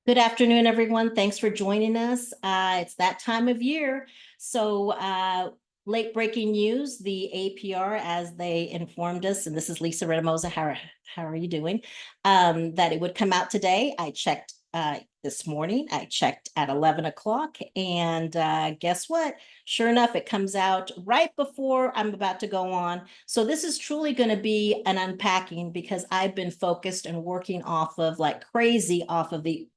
Good afternoon, everyone. Thanks for joining us. It's that time of year. So late breaking news, the APR, as they informed us, and this is Lisa Redamosa, how are you doing? That it would come out today. I checked this morning. I checked at 11 o'clock, and guess what? Sure enough, it comes out right before I'm about to go on. So this is truly going to be an unpacking because I've been focused and working off of like crazy off of the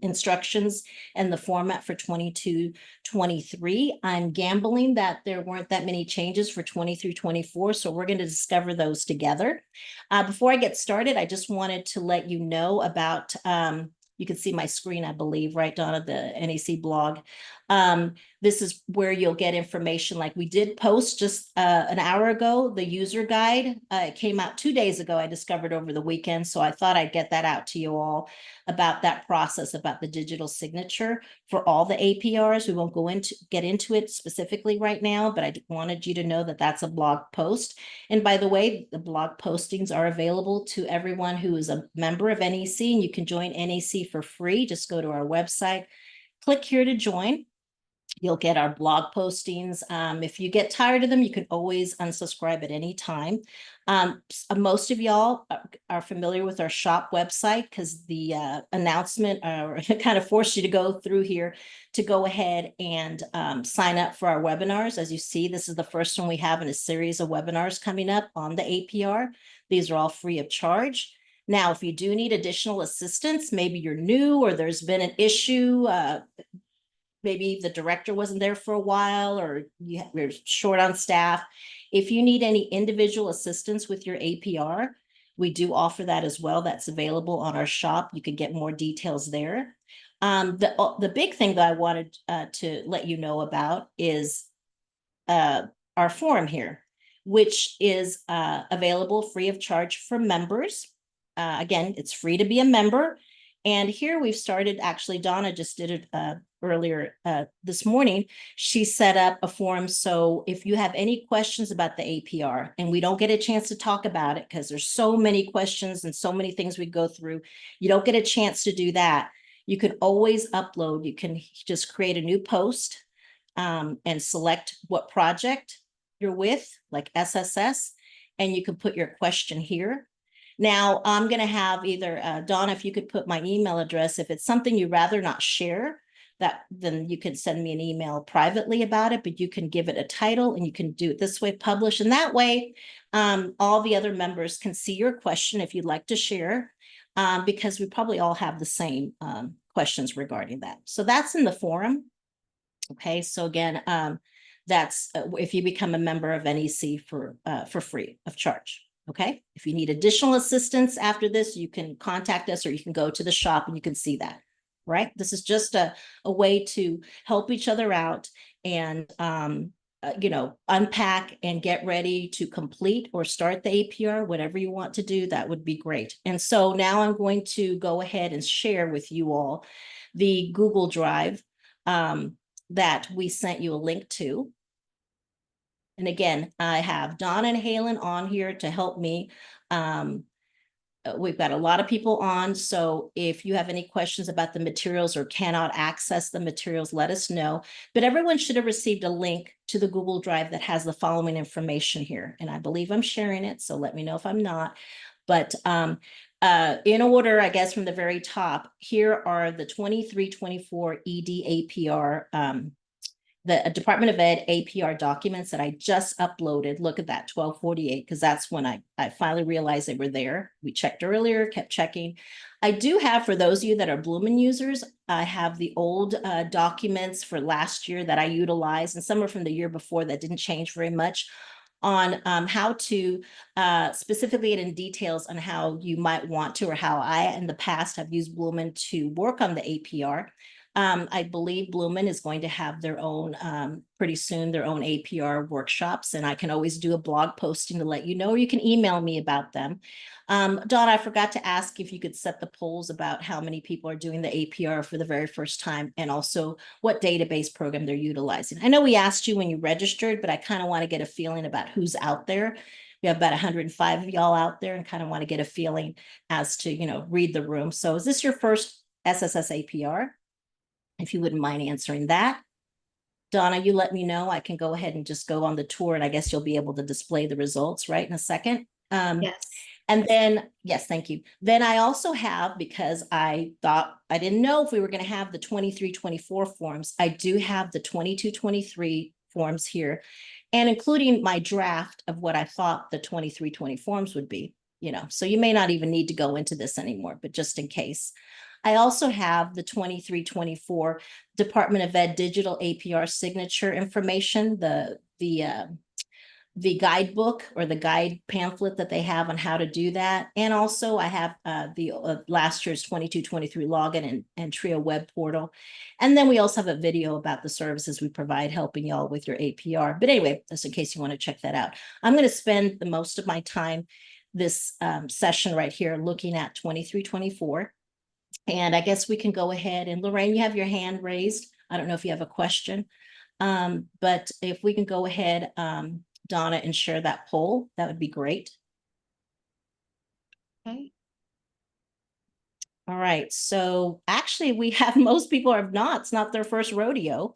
instructions and the format for 22-23. I'm gambling that there weren't that many changes for 23-24, so we're going to discover those together. Before I get started, I just wanted to let you know about you can see my screen, I believe, right, Donna, the NEC blog. This is where you'll get information. Like we did post just an hour ago, the user guide. It came out 2 days ago, I discovered over the weekend. So I thought I'd get that out to you all about that process, about the digital signature for all the APRs. We won't get into it specifically right now, but I wanted you to know that that's a blog post. And by the way, the blog postings are available to everyone who is a member of NEC, and you can join NEC for free. Just go to our website, click here to join. You'll get our blog postings. If you get tired of them, you can always unsubscribe at any time. Most of y'all are familiar with our shop website because the announcement kind of forced you to go through here to go ahead and sign up for our webinars. As you see, this is the first one we have in a series of webinars coming up on the APR. These are all free of charge. Now, if you do need additional assistance, maybe you're new or there's been an issue, maybe the director wasn't there for a while or you're short on staff. If you need any individual assistance with your APR, we do offer that as well. That's available on our shop. You can get more details there. The big thing that I wanted to let you know about is our forum here, which is available free of charge for members. Again, it's free to be a member. And here we've started, actually, Donna just did it earlier this morning. She set up a forum. So if you have any questions about the APR and we don't get a chance to talk about it because there's so many questions and so many things we go through, you don't get a chance to do that. You can always upload. You can just create a new post and select what project you're with, like SSS, and you can put your question here. Now, I'm going to have either, Donna, if you could put my email address, if it's something you'd rather not share, then you can send me an email privately about it, but you can give it a title and you can do it this way, publish. And that way, all the other members can see your question if you'd like to share, because we probably all have the same questions regarding that. So that's in the forum. Okay, so again, that's if you become a member of NEC for free of charge. Okay, if you need additional assistance after this, you can contact us or you can go to the shop and you can see that, right? This is just a way to help each other out and, unpack and get ready to complete or start the APR, whatever you want to do, that would be great. And so now I'm going to go ahead and share with you all the Google Drive that we sent you a link to. And again, I have Don and Halen on here to help me. We've got a lot of people on. So if you have any questions about the materials or cannot access the materials, let us know. But everyone should have received a link to the Google Drive that has the following information here. And I believe I'm sharing it, so let me know if I'm not. But in order, I guess, from the very top, here are the 23-24 ED APR the Department of Ed APR documents that I just uploaded. Look at that, 1248, because that's when I finally realized they were there. We checked earlier, kept checking. I do have, for those of you that are Bloomin' users, I have the old documents for last year that I utilized, and some are from the year before that didn't change very much, on how to specifically and in details on how you might want to, or how I in the past have used Bloomin' to work on the APR. I believe Bloomin' is going to have their own, pretty soon, their own APR workshops, and I can always do a blog posting to let you know, or you can email me about them. Dawn, I forgot to ask if you could set the polls about how many people are doing the APR for the very first time, and also what database program they're utilizing. I know we asked you when you registered, but I kind of want to get a feeling about who's out there. We have about 105 of y'all out there and kind of want to get a feeling as to, read the room. So is this your first SSS APR. If you wouldn't mind answering that. Donna, you let me know. I can go ahead and just go on the tour, and I guess you'll be able to display the results, right, in a second. Yes. And then, yes, thank you. Then I also have, because I thought, I didn't know if we were going to have the 23-24 forms, I do have the 22-23 forms here, and including my draft of what I thought the 23-20 forms would be, so you may not even need to go into this anymore, but just in case. I also have the 23-24 Department of Ed digital APR signature information, the guidebook or the guide pamphlet that they have on how to do that. And also I have the last year's 22-23 login and Trio web portal. And then we also have a video about the services we provide helping y'all with your APR. But anyway, just in case you want to check that out. I'm going to spend the most of my time this session right here looking at 23-24. And I guess we can go ahead and Lorraine, you have your hand raised. I don't know if you have a question, but if we can go ahead, Donna, and share that poll, that would be great. Okay. All right, so actually we have most people are not, it's not their first rodeo.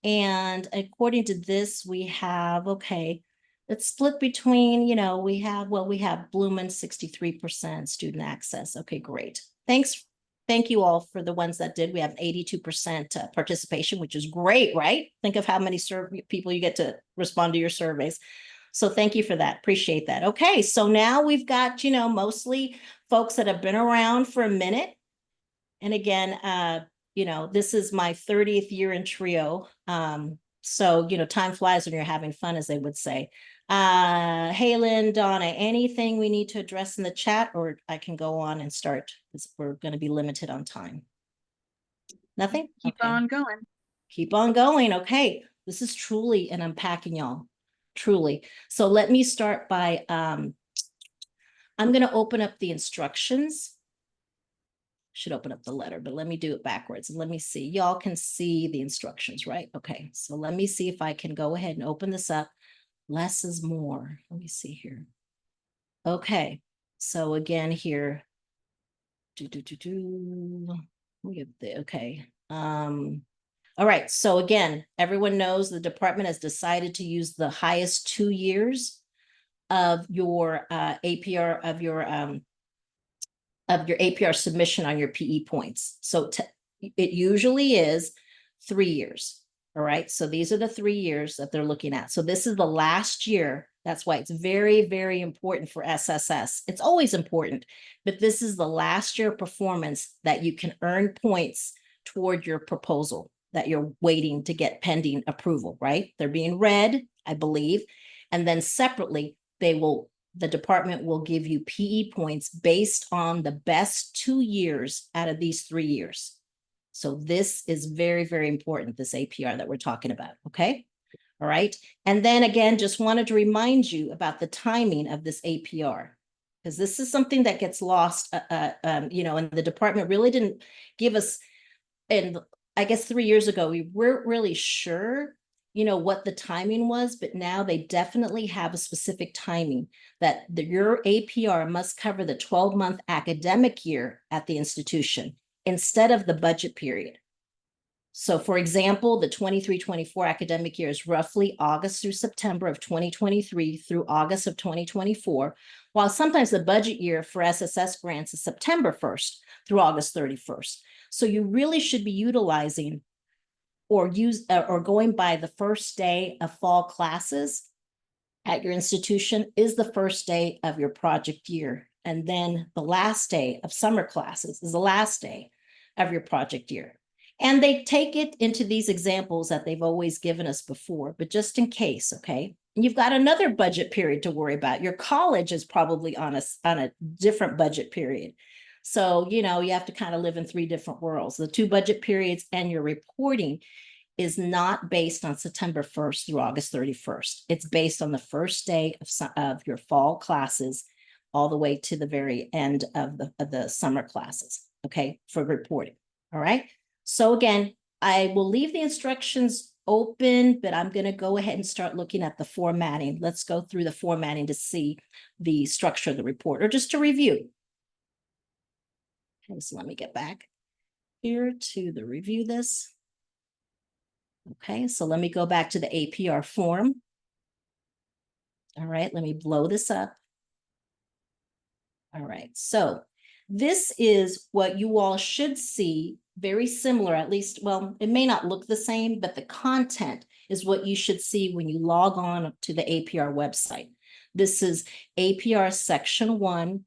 And according to this, we have, okay, it's split between, we have Bloomin 63% student access. Okay, great. Thank you all for the ones that did. We have 82% participation, which is great, right? Think of how many people you get to respond to your surveys. So thank you for that. Appreciate that. Okay, so now we've got, mostly folks that have been around for a minute. And again, this is my 30th year in Trio. So, time flies when you're having fun, as they would say. Halen, Donna, anything we need to address in the chat, or I can go on and start because we're going to be limited on time. Nothing? Keep on going. Keep on going. Okay. This is truly an unpacking, y'all. Truly. So let me start by, I'm going to open up the instructions. Should open up the letter, but let me do it backwards. And let me see. Y'all can see the instructions, right? Okay. So let me see if I can go ahead and open this up. Less is more. Let me see here. Okay. So again here. Okay. All right. So again, everyone knows the department has decided to use the highest 2 years of your APR of your APR submission on your PE points. So it usually is 3 years. All right. So these are the 3 years that they're looking at. So this is the last year. That's why it's very, very important for SSS. It's always important, but this is the last year performance that you can earn points toward your proposal that you're waiting to get pending approval, right? They're being read, I believe. And then separately, the department will give you PE points based on the best 2 years out of these 3 years. So this is very, very important, this APR that we're talking about, okay? All right. And then again, just wanted to remind you about the timing of this APR, because this is something that gets lost, and the department really didn't give us, and I guess 3 years ago, we weren't really sure what the timing was, but now they definitely have a specific timing that your APR must cover the 12-month academic year at the institution instead of the budget period. So for example, the 23-24 academic year is roughly August through September of 2023 through August of 2024, while sometimes the budget year for SSS grants is September 1st through August 31st. So you really should be utilizing or going by the first day of fall classes at your institution is the first day of your project year. And then the last day of summer classes is the last day of your project year. And they take it into these examples that they've always given us before, but just in case, okay? And you've got another budget period to worry about. Your college is probably on a different budget period. So, you have to kind of live in 3 different worlds. The 2 budget periods and your reporting is not based on September 1st through August 31st. It's based on the first day of your fall classes all the way to the very end of the summer classes, okay, for reporting, all right? So again, I will leave the instructions open, but I'm going to go ahead and start looking at the formatting. Let's go through the formatting to see the structure of the report, or just to review. Okay, so let me get back. here to review this. Okay, so let me go back to the APR form. All right, let me blow this up. All right, so this is what you all should see, very similar, at least, well, it may not look the same, but the content is what you should see when you log on to the APR website. This is APR Section 1,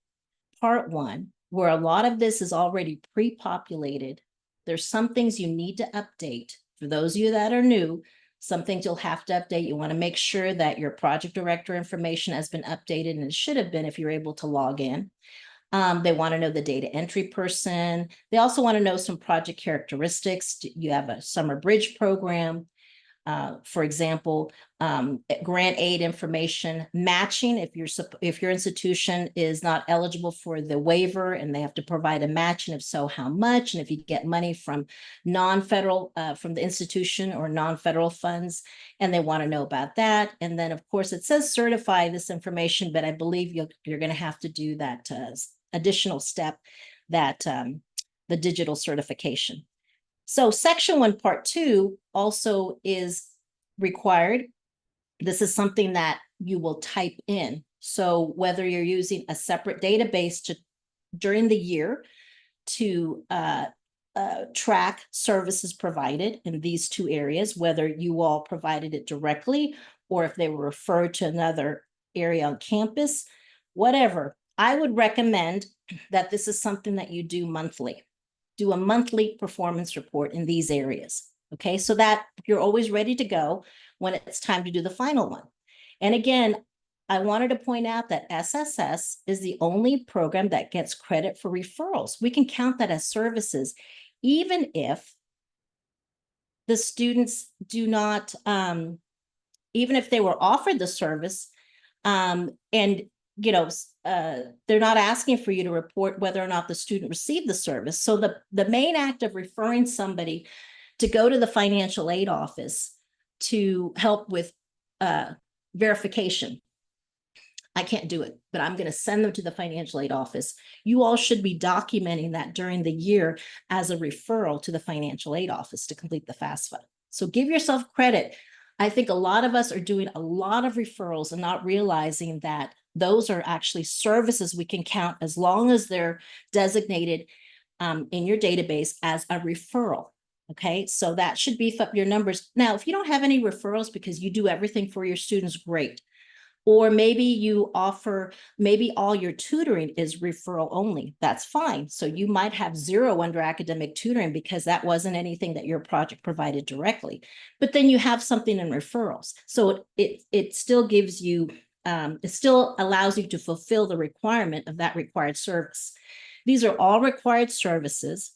Part 1, where a lot of this is already pre-populated. There's some things you need to update. For those of you that are new, some things you'll have to update. You want to make sure that your project director information has been updated, and it should have been if you're able to log in. They want to know the data entry person. They also want to know some project characteristics. You have a summer bridge program. For example, grant aid information matching. If your institution is not eligible for the waiver and they have to provide a match, and if so, how much? And if you get money from non-federal, from the institution or non-federal funds, and they want to know about that. And then, of course, it says certify this information, but I believe you're going to have to do that additional step, that the digital certification. So Section 1, Part 2 also is required. This is something that you will type in. So whether you're using a separate database during the year to track services provided in these two areas, whether you all provided it directly or if they were referred to another area on campus, whatever, I would recommend that this is something that you do monthly. Do a monthly performance report in these areas. Okay, so that you're always ready to go when it's time to do the final one. And again, I wanted to point out that SSS is the only program that gets credit for referrals. We can count that as services, even if the students do not, even if they were offered the service, and you know, they're not asking for you to report whether or not the student received the service. So the main act of referring somebody to go to the financial aid office to help with verification, I can't do it, but I'm going to send them to the financial aid office. You all should be documenting that during the year as a referral to the financial aid office to complete the FAFSA. So give yourself credit. I think a lot of us are doing a lot of referrals and not realizing that those are actually services we can count as long as they're designated in your database as a referral. Okay, so that should beef up your numbers. Now, if you don't have any referrals because you do everything for your students, great. Or maybe you offer, maybe all your tutoring is referral only. That's fine. So you might have 0 under academic tutoring because that wasn't anything that your project provided directly. But then you have something in referrals. So it still gives you, it still allows you to fulfill the requirement of that required service. These are all required services.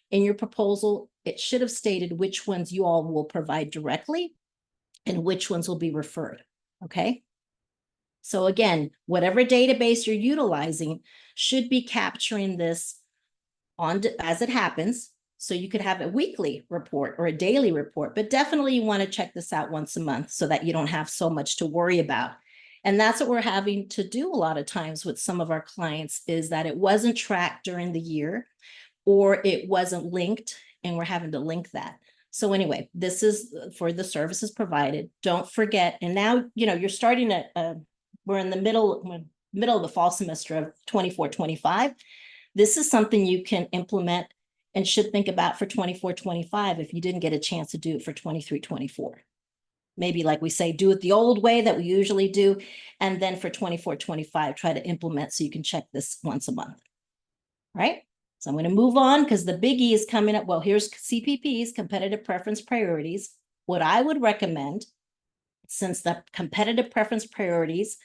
In your proposal, it should have stated which ones you all will provide directly and which ones will be referred. Okay. So again, whatever database you're utilizing should be capturing this as it happens. So you could have a weekly report or a daily report, but definitely you want to check this out once a month so that you don't have so much to worry about. And that's what we're having to do a lot of times with some of our clients, is that it wasn't tracked during the year or it wasn't linked, and we're having to link that. So anyway, this is for the services provided. Don't forget, and now, you know, you're starting we're in the middle of the fall semester of 24-25. This is something you can implement and should think about for 24-25 if you didn't get a chance to do it for 23-24. Maybe, like we say, do it the old way that we usually do, and then for 24-25, try to implement so you can check this once a month. All right? So I'm going to move on because the biggie is coming up. Well, here's CPPs, competitive preference priorities. What I would recommend, since the competitive preference priorities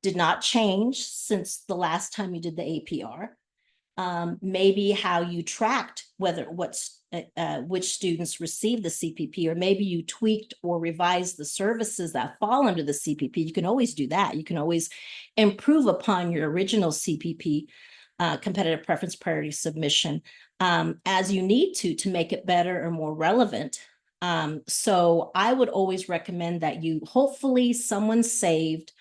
did not change since the last time you did the APR, maybe how you tracked which students received the CPP, or maybe you tweaked or revised the services that fall under the CPP. You can always do that. You can always improve upon your original CPP, competitive preference priority submission, as you need to make it better or more relevant. So I would always recommend that hopefully someone saved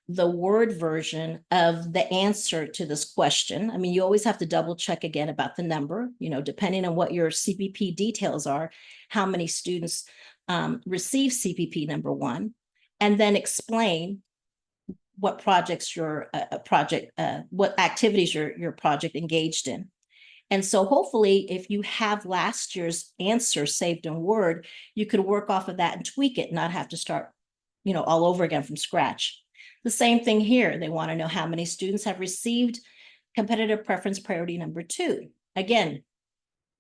the Word version of the answer to this question. I mean, you always have to double check again about the number, depending on what your CPP details are, how many students receive CPP number one, and then explain what projects what activities your project engaged in. And so hopefully, if you have last year's answer saved in Word, you could work off of that and tweak it, not have to start, all over again from scratch. The same thing here. They want to know how many students have received competitive preference priority number two. Again,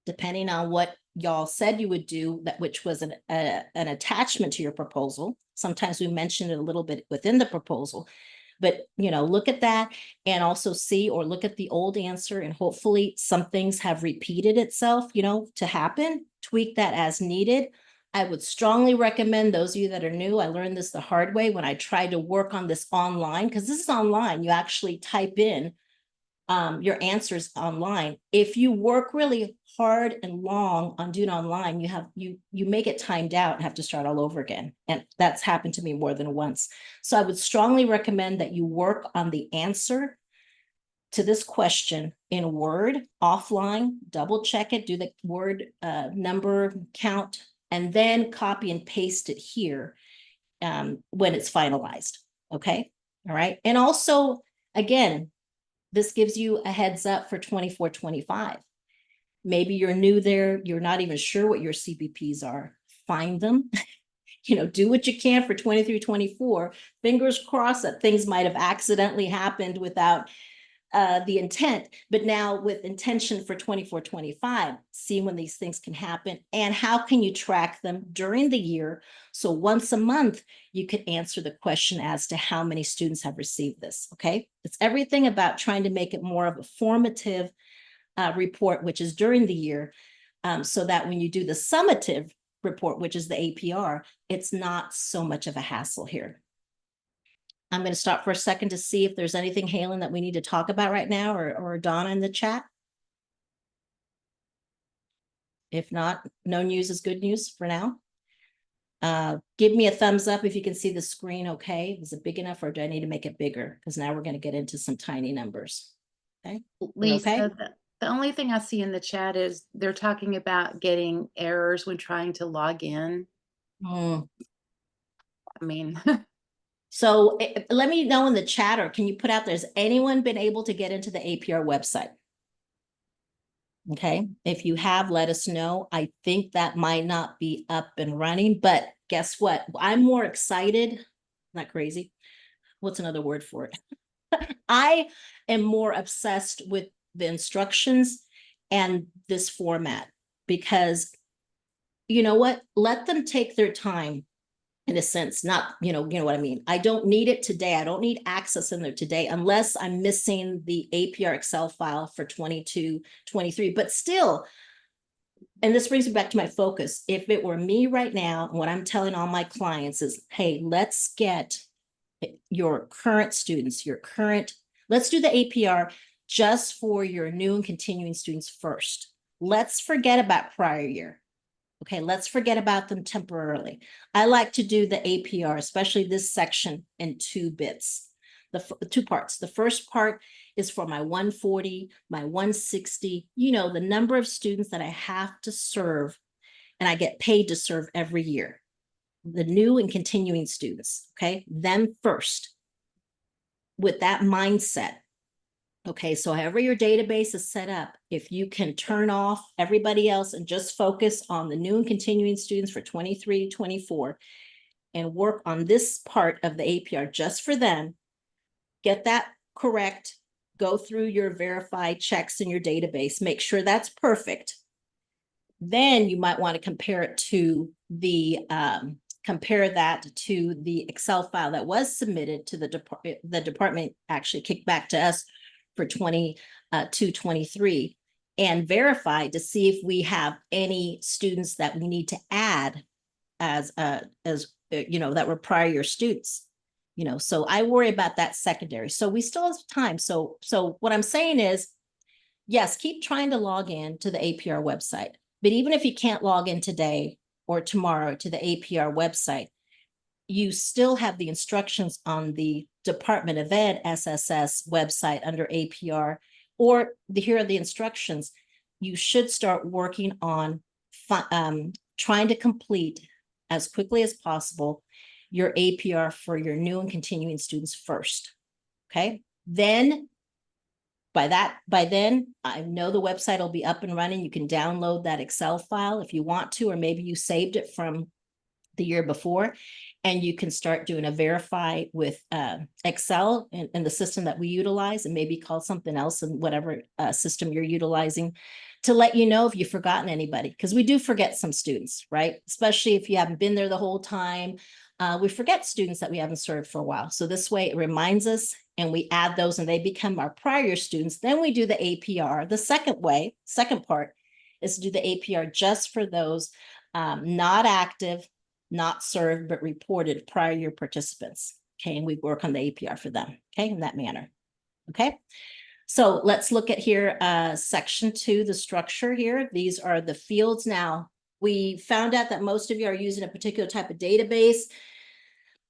depending on what y'all said you would do, which was an attachment to your proposal. Sometimes we mentioned it a little bit within the proposal. But, look at that and also see or look at the old answer, and hopefully some things have repeated itself, to happen. Tweak that as needed. I would strongly recommend those of you that are new. I learned this the hard way when I tried to work on this online, because this is online. You actually type in your answers online. If you work really hard and long on doing online, you make it timed out and have to start all over again. And that's happened to me more than once. So I would strongly recommend that you work on the answer to this question in Word offline, double check it, do the word number count, and then copy and paste it here when it's finalized. Okay. All right. And also, again, this gives you a heads up for 24-25. Maybe you're new there. You're not even sure what your CPPs are. Find them, do what you can for 23-24. Fingers crossed that things might have accidentally happened without the intent, but now with intention for 24-25, see when these things can happen and how can you track them during the year. So once a month, you could answer the question as to how many students have received this, okay? It's everything about trying to make it more of a formative report, which is during the year, so that when you do the summative report, which is the APR, it's not so much of a hassle here. I'm going to stop for a second to see if there's anything, Halen, that we need to talk about right now, or Donna in the chat. If not, no news is good news for now. Give me a thumbs up if you can see the screen okay. Is it big enough, or do I need to make it bigger? Because now we're going to get into some tiny numbers. Okay, Lisa, okay? the only thing I see in the chat is they're talking about getting errors when trying to log in. I mean, so let me know in the chat, or can you put out there, has anyone been able to get into the APR website? Okay, if you have, let us know. I think that might not be up and running, but guess what? I'm more excited, not crazy. What's another word for it? I am more obsessed with the instructions and this format, because you know what? Let them take their time, in a sense, not, you know what I mean? I don't need it today. I don't need access in there today unless I'm missing the APR Excel file for 22-23, but still, and this brings me back to my focus. If it were me right now, what I'm telling all my clients is, hey, let's get your current students, let's do the APR just for your new and continuing students first. Let's forget about prior year. Okay, let's forget about them temporarily. I like to do the APR, especially this section, in 2 bits, the 2 parts. The first part is for my 140, my 160, the number of students that I have to serve and I get paid to serve every year. The new and continuing students, okay, them first, with that mindset. Okay, so however your database is set up, if you can turn off everybody else and just focus on the new and continuing students for 23-24 and work on this part of the APR just for them, get that correct, go through your verified checks in your database, make sure that's perfect. Then you might want to compare it to the compare that to the Excel file that was submitted to the department, actually kicked back to us for 22-23, and verify to see if we have any students that we need to add as that were prior year students. So I worry about that secondary. So we still have time. So what I'm saying is, yes, keep trying to log in to the APR website. But even if you can't log in today or tomorrow to the APR website, you still have the instructions on the Department of Ed SSS website under APR, or here are the instructions. You should start working on trying to complete as quickly as possible your APR for your new and continuing students first. Okay, then by then, I know the website will be up and running. You can download that Excel file if you want to, or maybe you saved it from the year before, and you can start doing a verify with Excel and the system that we utilize, and maybe call something else in whatever system you're utilizing, to let you know if you've forgotten anybody, because we do forget some students, right? Especially if you haven't been there the whole time. We forget students that we haven't served for a while. So this way it reminds us, and we add those and they become our prior students. Then we do the APR. The second part is to do the APR just for those not active, not served, but reported prior year participants. Okay, and we work on the APR for them, okay, in that manner. Okay, so let's look at here, section 2, the structure here. These are the fields. Now, we found out that most of you are using a particular type of database.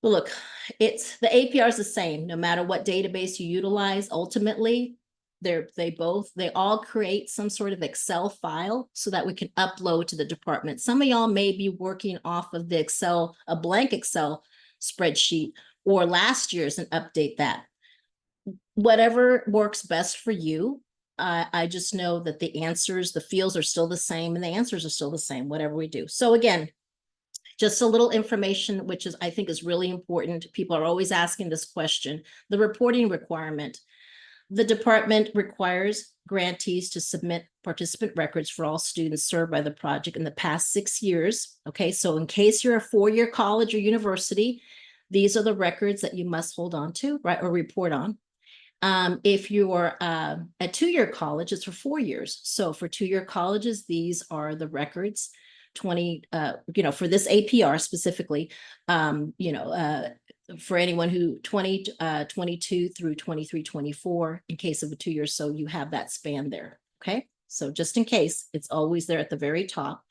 But look, the APR is the same, no matter what database you utilize. Ultimately, they all create some sort of Excel file so that we can upload to the department. Some of y'all may be working off of the Excel, a blank Excel spreadsheet, or last year's, and update that. Whatever works best for you. I just know that the answers, the fields are still the same, and the answers are still the same, whatever we do. So again, just a little information, which I think is really important. People are always asking this question. The reporting requirement. The department requires grantees to submit participant records for all students served by the project in the past 6 years. Okay, so in case you're a 4-year college or university, these are the records that you must hold on to, right, or report on. If you're a 2-year college, it's for 4 years. So for 2-year colleges, these are the records. 20, for this APR specifically, for anyone who 22 through 23, 24, in case of a 2 years, so you have that span there. Okay, so just in case, it's always there at the very top.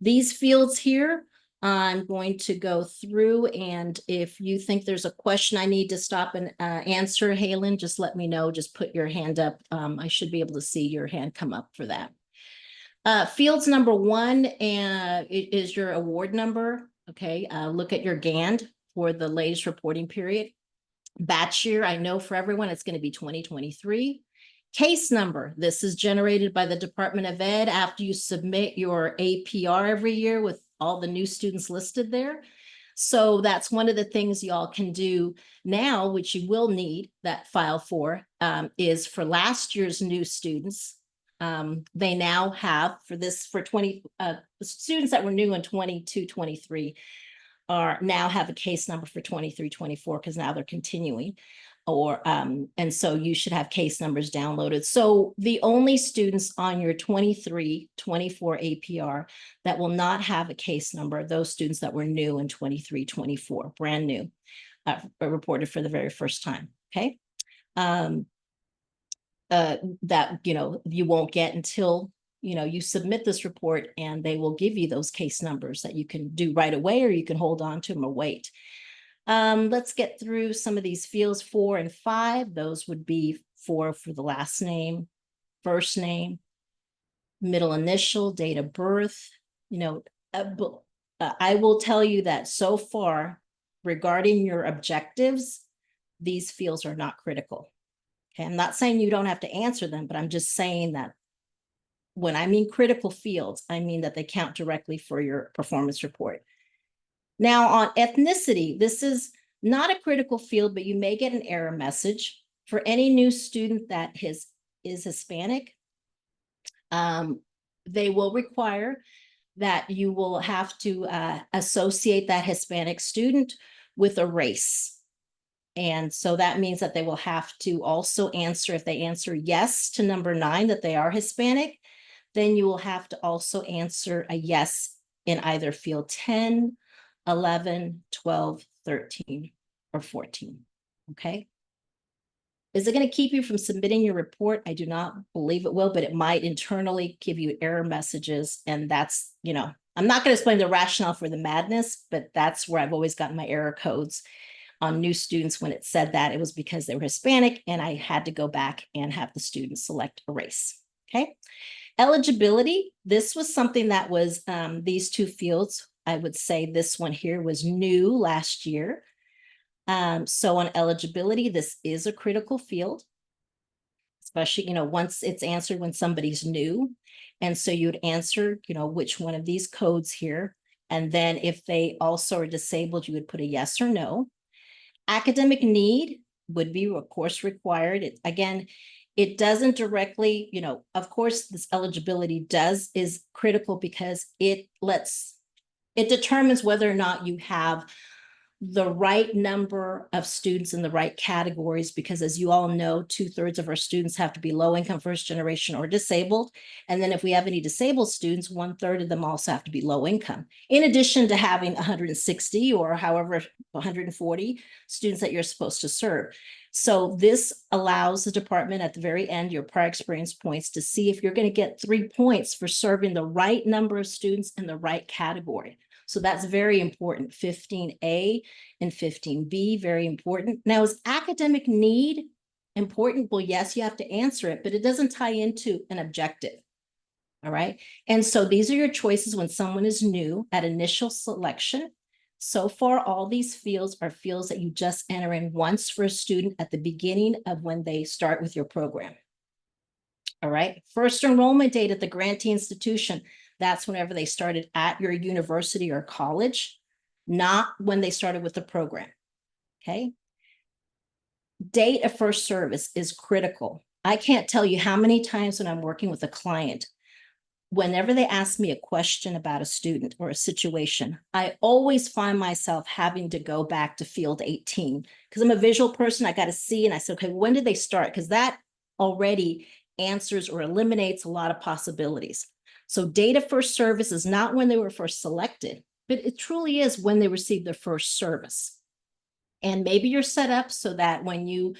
These fields here, I'm going to go through, and if you think there's a question I need to stop and answer, Halen, just let me know. Just put your hand up. I should be able to see your hand come up for that. Fields number 1 is your award number. Okay, look at your GAND for the latest reporting period. Batch year, I know for everyone it's going to be 2023. Case number, this is generated by the Department of Ed after you submit your APR every year with all the new students listed there. So that's one of the things y'all can do now, which you will need that file for, is for last year's new students. They now have for 20 students that were new in 22, 23 are now have a case number for 23, 24, because now they're continuing. And so you should have case numbers downloaded. So the only students on your 23, 24 APR that will not have a case number, those students that were new in 23, 24, brand new, reported for the very first time. Okay. That, you won't get until, you submit this report, and they will give you those case numbers that you can do right away, or you can hold on to them or wait. Let's get through some of these fields. 4 and 5, those would be for the last name, first name, middle initial, date of birth. I will tell you that so far, regarding your objectives, these fields are not critical. Okay, I'm not saying you don't have to answer them, but I'm just saying that when I mean critical fields, I mean that they count directly for your performance report. Now, on ethnicity, this is not a critical field, but you may get an error message for any new student that is Hispanic. They will require that you will have to associate that Hispanic student with a race. And so that means that they will have to also answer, if they answer yes to number 9, that they are Hispanic, then you will have to also answer a yes in either field 10, 11, 12, 13, or 14. Okay. Is it going to keep you from submitting your report? I do not believe it will, but it might internally give you error messages. And that's, I'm not going to explain the rationale for the madness, but that's where I've always gotten my error codes. on new students when it said that. It was because they were Hispanic, and I had to go back and have the students select a race. Okay. Eligibility, this was something that was these two fields. I would say this one here was new last year. So on eligibility, this is a critical field, especially, once it's answered when somebody's new. And so you'd answer, which one of these codes here. And then if they also are disabled, you would put a yes or no. Academic need would be, of course, required. Again, it doesn't directly, of course, this eligibility is critical because it determines whether or not you have the right number of students in the right categories, because as you all know, 2/3 of our students have to be low income, first generation, or disabled. And then if we have any disabled students, 1/3 of them also have to be low income, in addition to having 160 or however 140 students that you're supposed to serve. So this allows the department at the very end, your prior experience points, to see if you're going to get 3 points for serving the right number of students in the right category. So that's very important. 15A and 15B, very important. Now, is academic need important? Well, yes, you have to answer it, but it doesn't tie into an objective. All right. And so these are your choices when someone is new at initial selection. So far, all these fields are fields that you just enter in once for a student at the beginning of when they start with your program. All right. First enrollment date at the grantee institution. That's whenever they started at your university or college, not when they started with the program. Okay. Date of first service is critical. I can't tell you how many times when I'm working with a client, whenever they ask me a question about a student or a situation, I always find myself having to go back to field 18 because I'm a visual person. I got to see, and I said, okay, when did they start? Because that already answers or eliminates a lot of possibilities. So date of first service is not when they were first selected, but it truly is when they received their first service. And maybe you're set up so that when you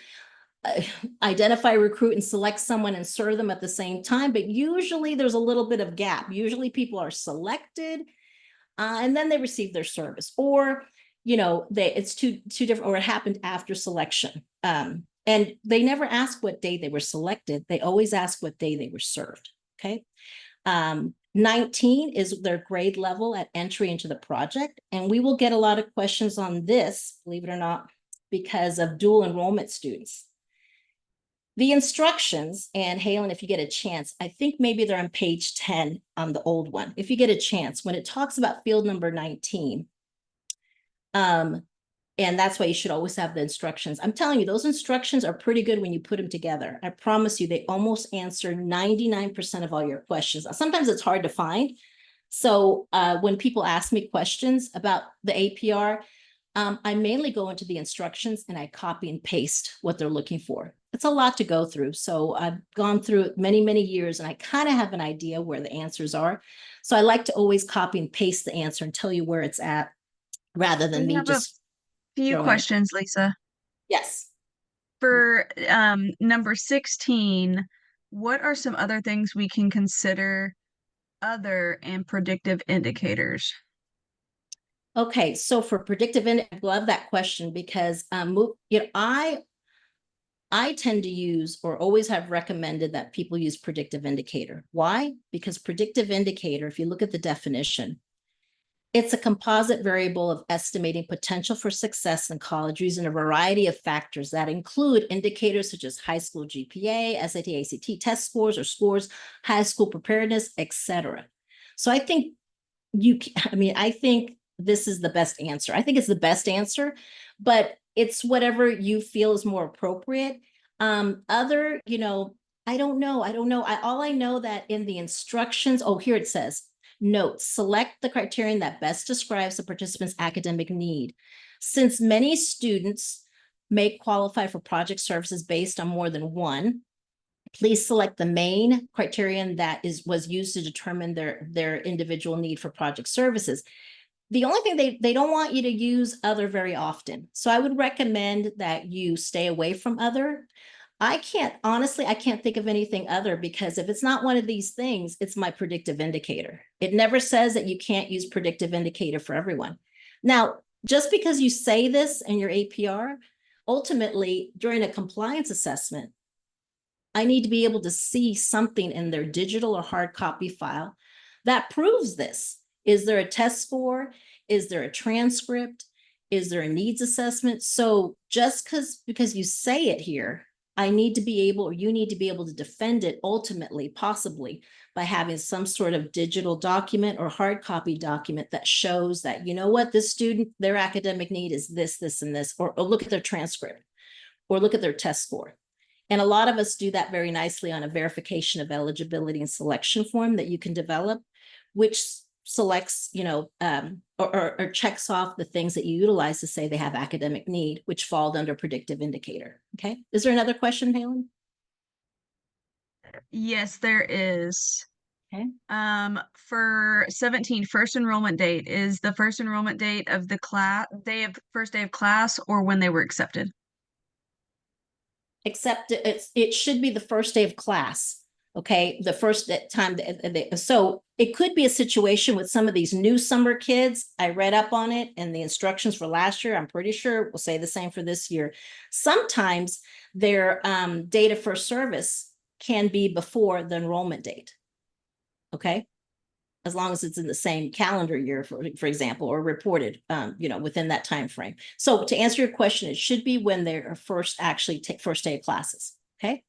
identify, recruit, and select someone and serve them at the same time, but usually there's a little bit of gap. Usually people are selected and then they receive their service, or it's two different, or it happened after selection. And they never ask what day they were selected. They always ask what day they were served. Okay. 19 is their grade level at entry into the project. And we will get a lot of questions on this, believe it or not, because of dual enrollment students. The instructions, and Halen, if you get a chance, I think maybe they're on page 10 on the old one. If you get a chance, when it talks about field number 19, and that's why you should always have the instructions. I'm telling you, those instructions are pretty good when you put them together. I promise you, they almost answer 99% of all your questions. Sometimes it's hard to find. So when people ask me questions about the APR, I mainly go into the instructions and I copy and paste what they're looking for. It's a lot to go through. So I've gone through it many, many years, and I kind of have an idea where the answers are. So I like to always copy and paste the answer and tell you where it's at, rather than We me have a just few throwing it. questions, Lisa. Yes. For number 16, what are some other things we can consider other and predictive indicators? Okay, so for predictive, I love that question because I tend to use, or always have recommended, that people use predictive indicator. Why? Because predictive indicator, if you look at the definition, it's a composite variable of estimating potential for success in college using a variety of factors that include indicators such as high school GPA, SAT, ACT test scores or scores, high school preparedness, etc. So I think I think this is the best answer. I think it's the best answer, but it's whatever you feel is more appropriate. Other, I don't know. All I know that in the instructions, here it says, note, select the criterion that best describes the participant's academic need. Since many students may qualify for project services based on more than one, please select the main criterion that was used to determine their individual need for project services. The only thing they don't want you to use other very often. So I would recommend that you stay away from other. I can't think of anything other, because if it's not one of these things, it's my predictive indicator. It never says that you can't use predictive indicator for everyone. Now, just because you say this in your APR, ultimately during a compliance assessment, I need to be able to see something in their digital or hard copy file that proves this. Is there a test score? Is there a transcript? Is there a needs assessment? So just because you say it here, I need to be able, or you need to be able to defend it ultimately, possibly by having some sort of digital document or hard copy document that shows that, you know what, this student, their academic need is this, this, and this, or look at their transcript, or look at their test score. And a lot of us do that very nicely on a verification of eligibility and selection form that you can develop, which selects, or checks off the things that you utilize to say they have academic need, which fall under predictive indicator. Okay. Is there another question, Palin? Yes, there is. Okay. For 17, first enrollment date, is the first enrollment date of the first day of class, or when they were accepted? Except it should be the first day of class. Okay, the first time. So it could be a situation with some of these new summer kids. I read up on it, and the instructions for last year, I'm pretty sure will say the same for this year. Sometimes their date of first service can be before the enrollment date. Okay, as long as it's in the same calendar year, for example, or reported, within that time frame. So to answer your question, it should be when they're first actually take first day of classes. Okay.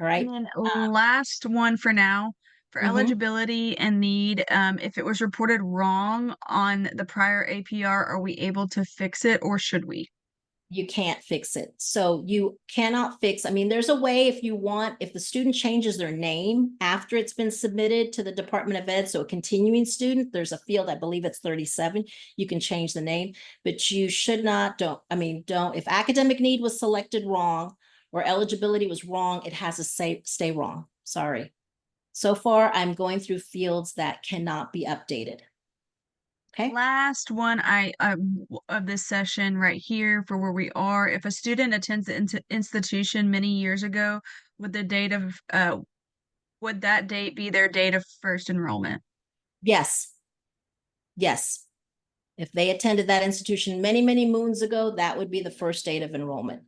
All right. And then last one for now, for eligibility and need, if it was reported wrong on the prior APR, are we able to fix it, or should we? You can't fix it. So you cannot fix. I mean, there's a way if you want, if the student changes their name after it's been submitted to the Department of Ed, so a continuing student, there's a field, I believe it's 37, you can change the name, but you should not, don't, if academic need was selected wrong or eligibility was wrong, it has to stay wrong. Sorry. So far, I'm going through fields that cannot be updated. Okay. Last one of this session right here for where we are. If a student attends the institution many years ago, would the date of would that date be their date of first enrollment? Yes. Yes. If they attended that institution many, many moons ago, that would be the first date of enrollment.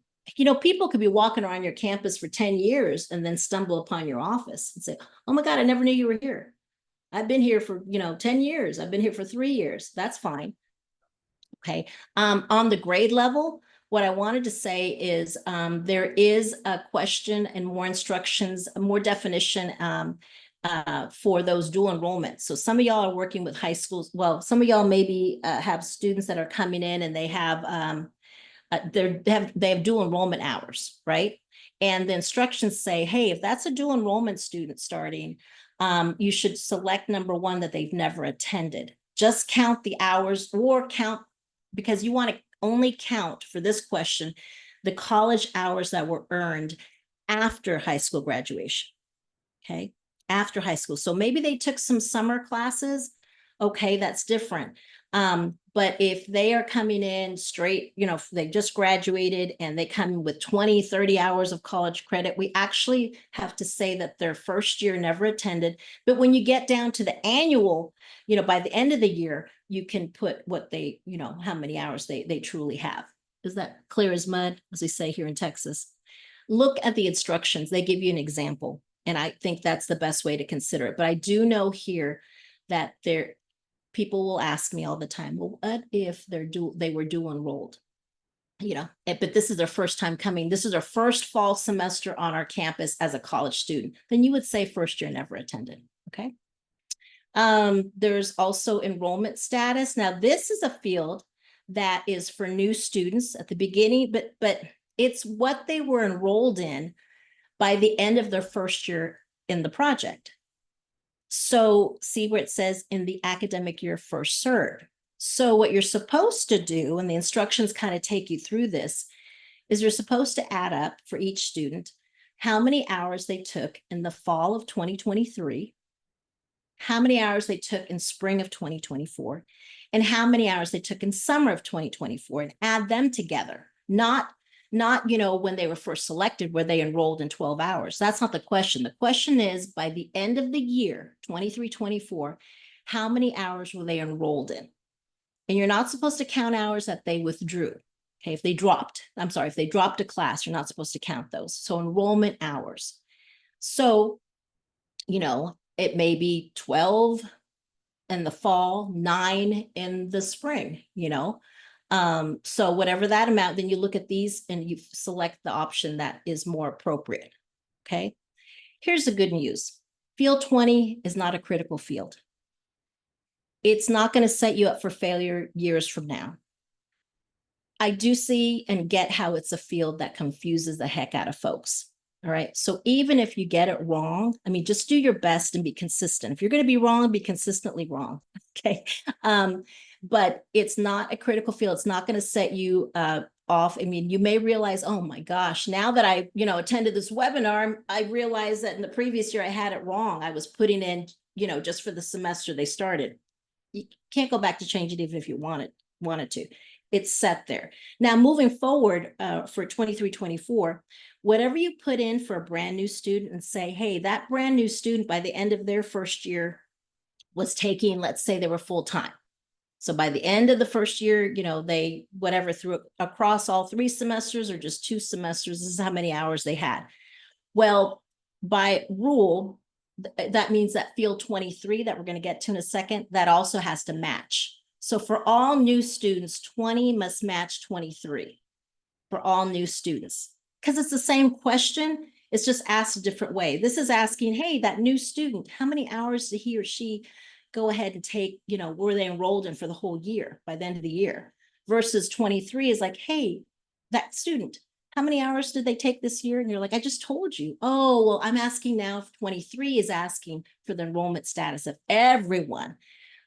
People could be walking around your campus for 10 years and then stumble upon your office and say, oh my God, I never knew you were here. I've been here for, 10 years. I've been here for 3 years. That's fine. Okay. On the grade level, what I wanted to say is there is a question and more instructions, more definition for those dual enrollments. So some of y'all are working with high schools. Well, some of y'all maybe have students that are coming in and they have they have dual enrollment hours, right? And the instructions say, hey, if that's a dual enrollment student starting, you should select number one that they've never attended. Just count the hours or count, because you want to only count for this question, the college hours that were earned after high school graduation. Okay, after high school. So maybe they took some summer classes. Okay, that's different. But if they are coming in straight, they just graduated and they come in with 20, 30 hours of college credit, we actually have to say that their first year never attended. But when you get down to the annual, by the end of the year, you can put what they, how many hours they truly have. Is that clear as mud, as we say here in Texas? Look at the instructions. They give you an example. And I think that's the best way to consider it. But I do know here that people will ask me all the time, well, what if they were dual enrolled? But this is their first time coming. This is their first fall semester on our campus as a college student. Then you would say first year never attended. Okay. There's also enrollment status. Now, this is a field that is for new students at the beginning, but it's what they were enrolled in by the end of their first year in the project. So see where it says in the academic year first served. So what you're supposed to do, and the instructions kind of take you through this, is you're supposed to add up for each student how many hours they took in the fall of 2023, how many hours they took in spring of 2024, and how many hours they took in summer of 2024, and add them together. Not when they were first selected, where they enrolled in 12 hours. That's not the question. The question is, by the end of the year, 23-24, how many hours were they enrolled in? And you're not supposed to count hours that they withdrew. Okay, if they dropped a class, you're not supposed to count those. So enrollment hours. So, it may be 12 in the fall, 9 in the spring, So whatever that amount, then you look at these and you select the option that is more appropriate. Okay. Here's the good news. Field 20 is not a critical field. It's not going to set you up for failure years from now. I do see and get how it's a field that confuses the heck out of folks. All right. So even if you get it wrong, just do your best and be consistent. If you're going to be wrong, be consistently wrong. Okay. But it's not a critical field. It's not going to set you off. You may realize, oh my gosh, now that I, attended this webinar, I realized that in the previous year I had it wrong. I was putting in, just for the semester they started. You can't go back to change it even if you wanted to. It's set there. Now, moving forward for 23-24, whatever you put in for a brand new student and say, hey, that brand new student by the end of their first year was taking, let's say they were full-time. So by the end of the first year, they, through across all 3 semesters or just 2 semesters, this is how many hours they had. Well, by rule, that means that field 23 that we're going to get to in a second, that also has to match. So for all new students, 20 must match 23 for all new students, because it's the same question. It's just asked a different way. This is asking, hey, that new student, how many hours did he or she go ahead and take, were they enrolled in for the whole year by the end of the year? Versus 23 is like, hey, that student, how many hours did they take this year? And you're like, I just told you. Oh, well, I'm asking now if 23 is asking for the enrollment status of everyone.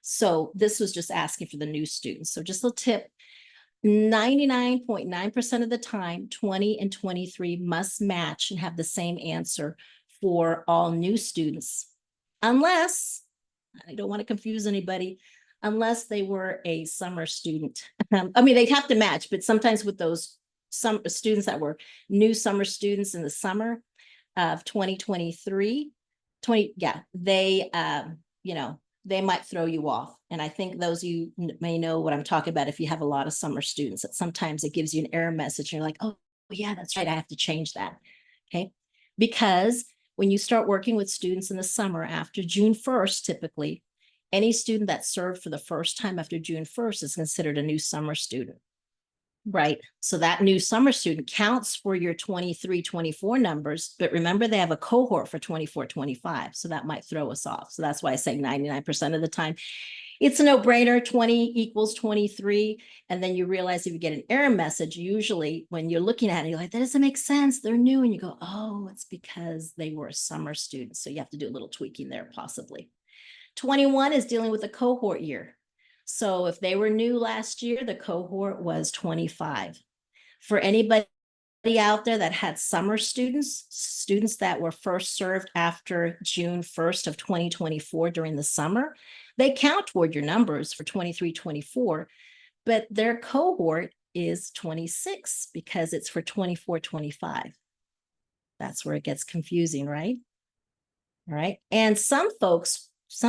So this was just asking for the new students. So just a tip, 99.9% of the time, 20 and 23 must match and have the same answer for all new students. Unless, I don't want to confuse anybody, unless they were a summer student. They'd have to match, but sometimes with those some students that were new summer students in the summer of 2023, they might throw you off. And I think those of you may know what I'm talking about if you have a lot of summer students, that sometimes it gives you an error message. And you're like, oh, yeah, that's right. I have to change that. Okay. Because when you start working with students in the summer after June 1st, typically, any student that served for the first time after June 1st is considered a new summer student. Right. So that new summer student counts for your 23-24 numbers, but remember they have a cohort for 24-25. So that might throw us off. So that's why I say 99% of the time, it's a no-brainer, 20 equals 23. And then you realize if you get an error message, usually when you're looking at it, you're like, that doesn't make sense. They're new. And you go, oh, it's because they were a summer student. So you have to do a little tweaking there possibly. 21 is dealing with a cohort year. So if they were new last year, the cohort was 25. For anybody out there that had summer students that were first served after June 1st of 2024 during the summer, they count toward your numbers for 23-24, but their cohort is 26 because it's for 24-25. That's where it gets confusing, right? All right. And some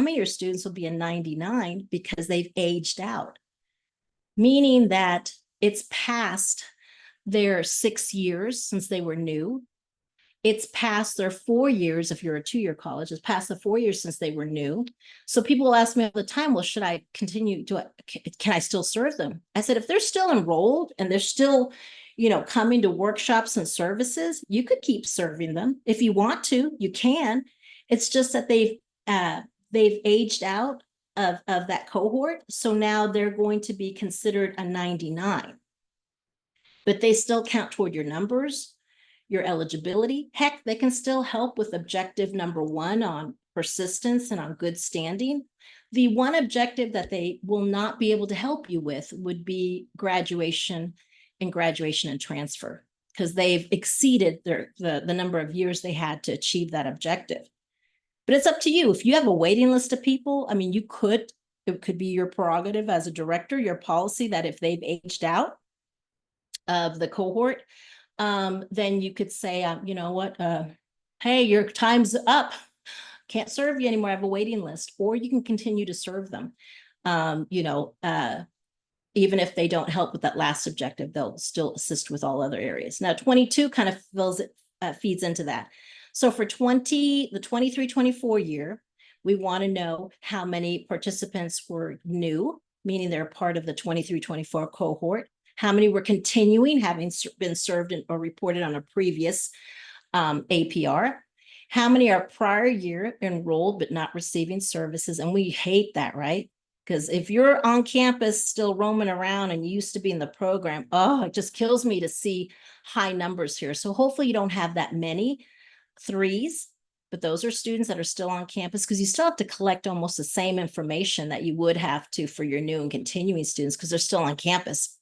of your students will be a 99 because they've aged out, meaning that it's past their 6 years since they were new. It's past their 4 years. If you're a 2-year college, it's past the 4 years since they were new. So people will ask me all the time, well, should I continue? Can I still serve them? I said, if they're still enrolled and they're still, coming to workshops and services, you could keep serving them. If you want to, you can. It's just that they've aged out of that cohort. So now they're going to be considered a 99, but they still count toward your numbers, your eligibility. Heck, they can still help with objective number 1 on persistence and on good standing. The one objective that they will not be able to help you with would be graduation and transfer, because they've exceeded the number of years they had to achieve that objective. But it's up to you. If you have a waiting list of people, it could be your prerogative as a director, your policy, that if they've aged out of the cohort, then you could say, you know what, hey, your time's up. Can't serve you anymore. I have a waiting list. Or you can continue to serve them. even if they don't help with that last objective, they'll still assist with all other areas. Now, 22 kind of feeds into that. So for the 23-24 year, we want to know how many participants were new, meaning they're part of the 23-24 cohort, how many were continuing, having been served or reported on a previous APR, how many are prior year enrolled but not receiving services. And we hate that, right? Because if you're on campus still roaming around and you used to be in the program, oh, it just kills me to see high numbers here. So hopefully you don't have that many threes, but those are students that are still on campus, because you still have to collect almost the same information that you would have to for your new and continuing students, because they're still on campus.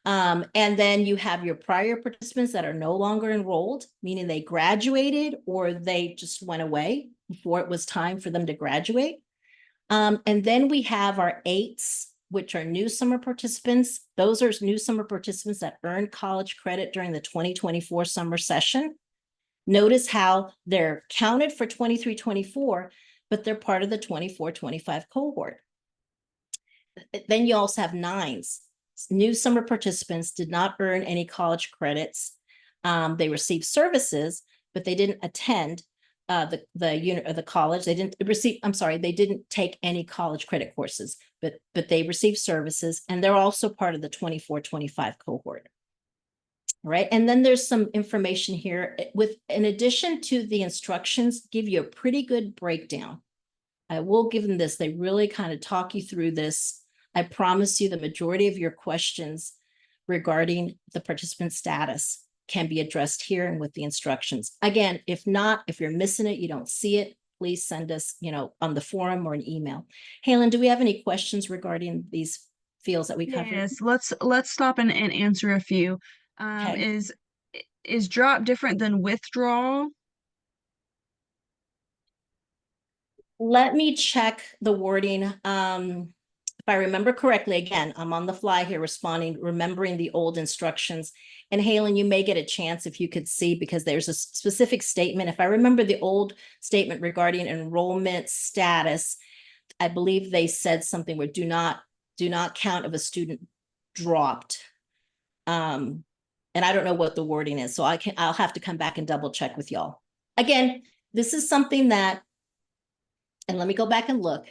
And then you have your prior participants that are no longer enrolled, meaning they graduated or they just went away before it was time for them to graduate. And then we have our eights, which are new summer participants. Those are new summer participants that earned college credit during the 2024 summer session. Notice how they're counted for 23-24, but they're part of the 24-25 cohort. Then you also have nines. New summer participants did not earn any college credits. They received services, but they didn't attend the unit or the college. They didn't receive, I'm sorry, they didn't take any college credit courses, but they received services, and they're also part of the 24-25 cohort. Right. And then there's some information here with, in addition to the instructions, give you a pretty good breakdown. I will give them this. They really kind of talk you through this. I promise you the majority of your questions regarding the participant status can be addressed here and with the instructions. Again, if not, if you're missing it, you don't see it, please send us, on the forum or an email. Halen, do we have any questions regarding these fields that we covered? Yes, let's stop and answer a few. Okay. Is drop different than withdrawal? Let me check the wording. If I remember correctly, again, I'm on the fly here responding, remembering the old instructions. And Halen, you may get a chance if you could see, because there's a specific statement. If I remember the old statement regarding enrollment status, I believe they said something where do not count if a student dropped. And I don't know what the wording is, so I'll have to come back and double check with y'all. Again, this is something that, and let me go back and look,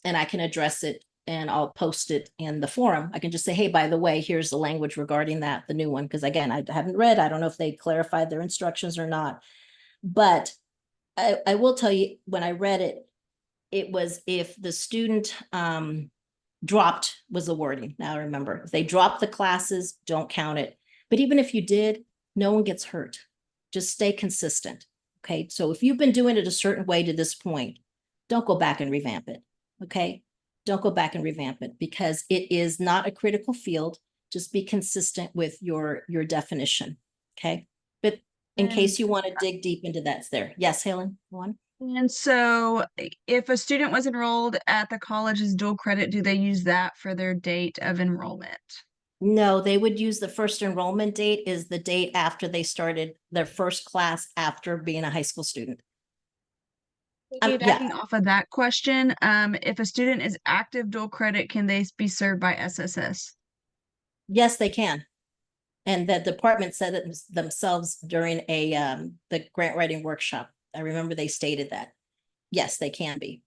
and I can address it, and I'll post it in the forum. I can just say, hey, by the way, here's the language regarding that, the new one, because again, I haven't read, I don't know if they clarified their instructions or not. But I will tell you, when I read it, it was if the student dropped was the wording. Now remember, if they dropped the classes, don't count it. But even if you did, no one gets hurt. Just stay consistent. Okay. So if you've been doing it a certain way to this point, don't go back and revamp it. Okay. Don't go back and revamp it, because it is not a critical field. Just be consistent with your definition. Okay. But in case you want to dig deep into that, it's there. Yes, Helen, one. And so if a student was enrolled at the college's dual credit, do they use that for their date of enrollment? No, they would use the first enrollment date is the date after they started their first class after being a high school student. Backing off of that question, if a student is active dual credit, can they be served by SSS? Yes, they can. And the department said it themselves during the grant writing workshop. I remember they stated that. Yes, they can be.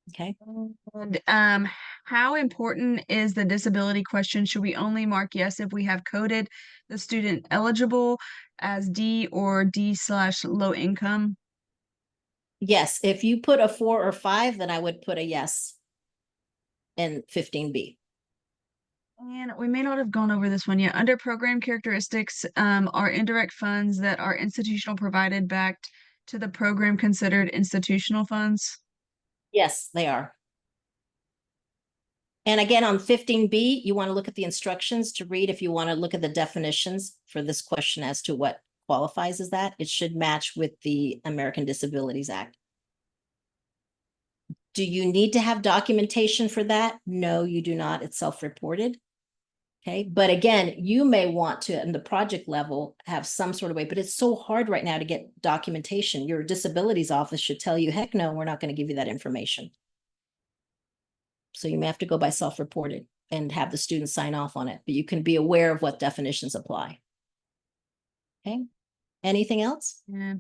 Okay. And how important is the disability question? Should we only mark yes if we have coded the student eligible as D or D/low income? Yes, if you put a 4 or 5, then I would put a yes in 15B. And we may not have gone over this one yet. Under program characteristics, are indirect funds that are institutional provided back to the program considered institutional funds? Yes, they are. And again, on 15B, you want to look at the instructions to read if you want to look at the definitions for this question as to what qualifies as that. It should match with the American Disabilities Act. Do you need to have documentation for that? No, you do not. It's self-reported. Okay. But again, you may want to, in the project level, have some sort of way, but it's so hard right now to get documentation. Your disabilities office should tell you, heck no, we're not going to give you that information. So you may have to go by self-reported and have the student sign off on it, but you can be aware of what definitions apply. Okay, anything else? Yeah.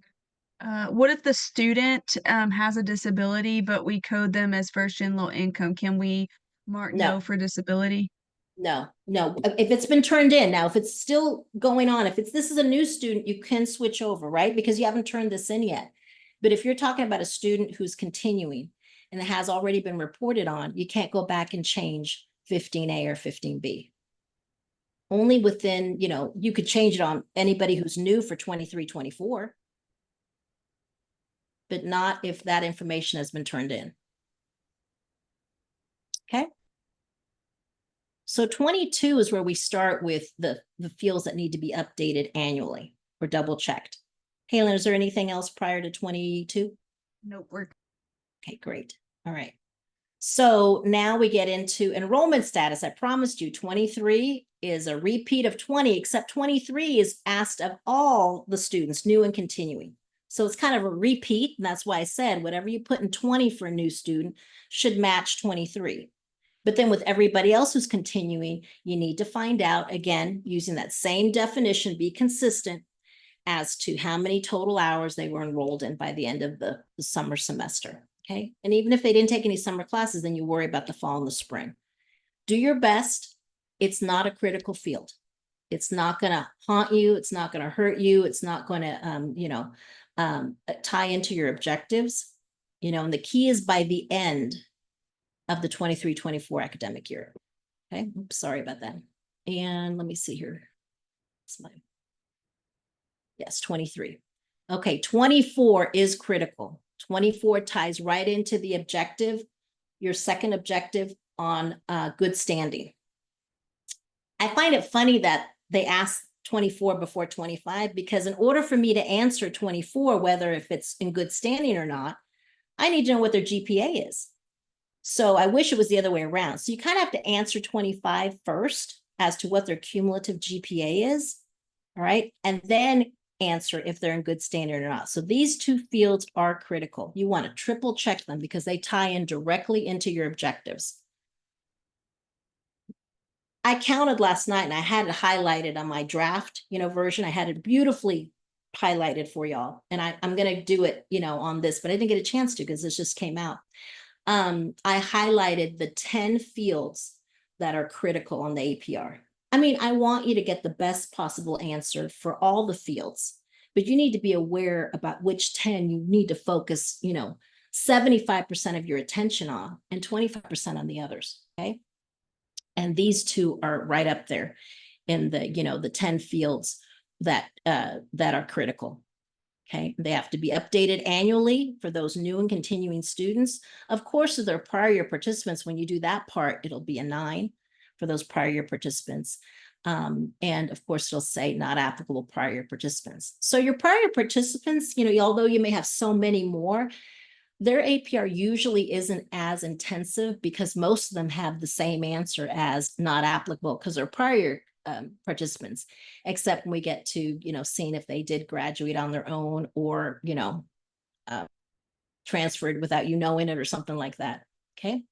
What if the student has a disability, but we code them as first gen low income? Can we mark No. no for disability? No, if it's been turned in, now if it's still going on, this is a new student, you can switch over, right? Because you haven't turned this in yet. But if you're talking about a student who's continuing and it has already been reported on, you can't go back and change 15A or 15B. Only within, you could change it on anybody who's new for 23, 24. But not if that information has been turned in. Okay. So 22 is where we start with the fields that need to be updated annually or double checked. Halen, is there anything else prior to 22? Nope. We're Okay, great. All right. So now we get into enrollment status. I promised you 23 is a repeat of 20, except 23 is asked of all the students, new and continuing. So it's kind of a repeat. And that's why I said whatever you put in 20 for a new student should match 23. But then with everybody else who's continuing, you need to find out, again, using that same definition, be consistent as to how many total hours they were enrolled in by the end of the summer semester. Okay. And even if they didn't take any summer classes, then you worry about the fall and the spring. Do your best. It's not a critical field. It's not going to haunt you. It's not going to hurt you. It's not going to, tie into your objectives, and the key is by the end of the 23-24 academic year. Okay. Oops, sorry about that. And let me see here. Yes, 23. Okay. 24 is critical. 24 ties right into the objective, your second objective on good standing. I find it funny that they ask 24 before 25, because in order for me to answer 24, whether if it's in good standing or not, I need to know what their GPA is. So I wish it was the other way around. So you kind of have to answer 25 first as to what their cumulative GPA is. All right. And then answer if they're in good standing or not. So these two fields are critical. You want to triple check them because they tie in directly into your objectives. I counted last night and I had it highlighted on my draft, version. I had it beautifully highlighted for y'all. And I'm going to do it, on this, but I didn't get a chance to because this just came out. I highlighted the 10 fields that are critical on the APR. I mean, I want you to get the best possible answer for all the fields, but you need to be aware about which 10 you need to focus, 75% of your attention on and 25% on the others. Okay. And these two are right up there in the 10 fields that are critical. Okay, they have to be updated annually for those new and continuing students. Of course, if they're prior year participants, when you do that part, it'll be a 9 for those prior year participants. And of course, it'll say not applicable prior year participants. So your prior year participants, although you may have so many more, their APR usually isn't as intensive because most of them have the same answer as not applicable because they're prior participants, except when we get to, seeing if they did graduate on their own or, transferred without you knowing it or something like that. Okay.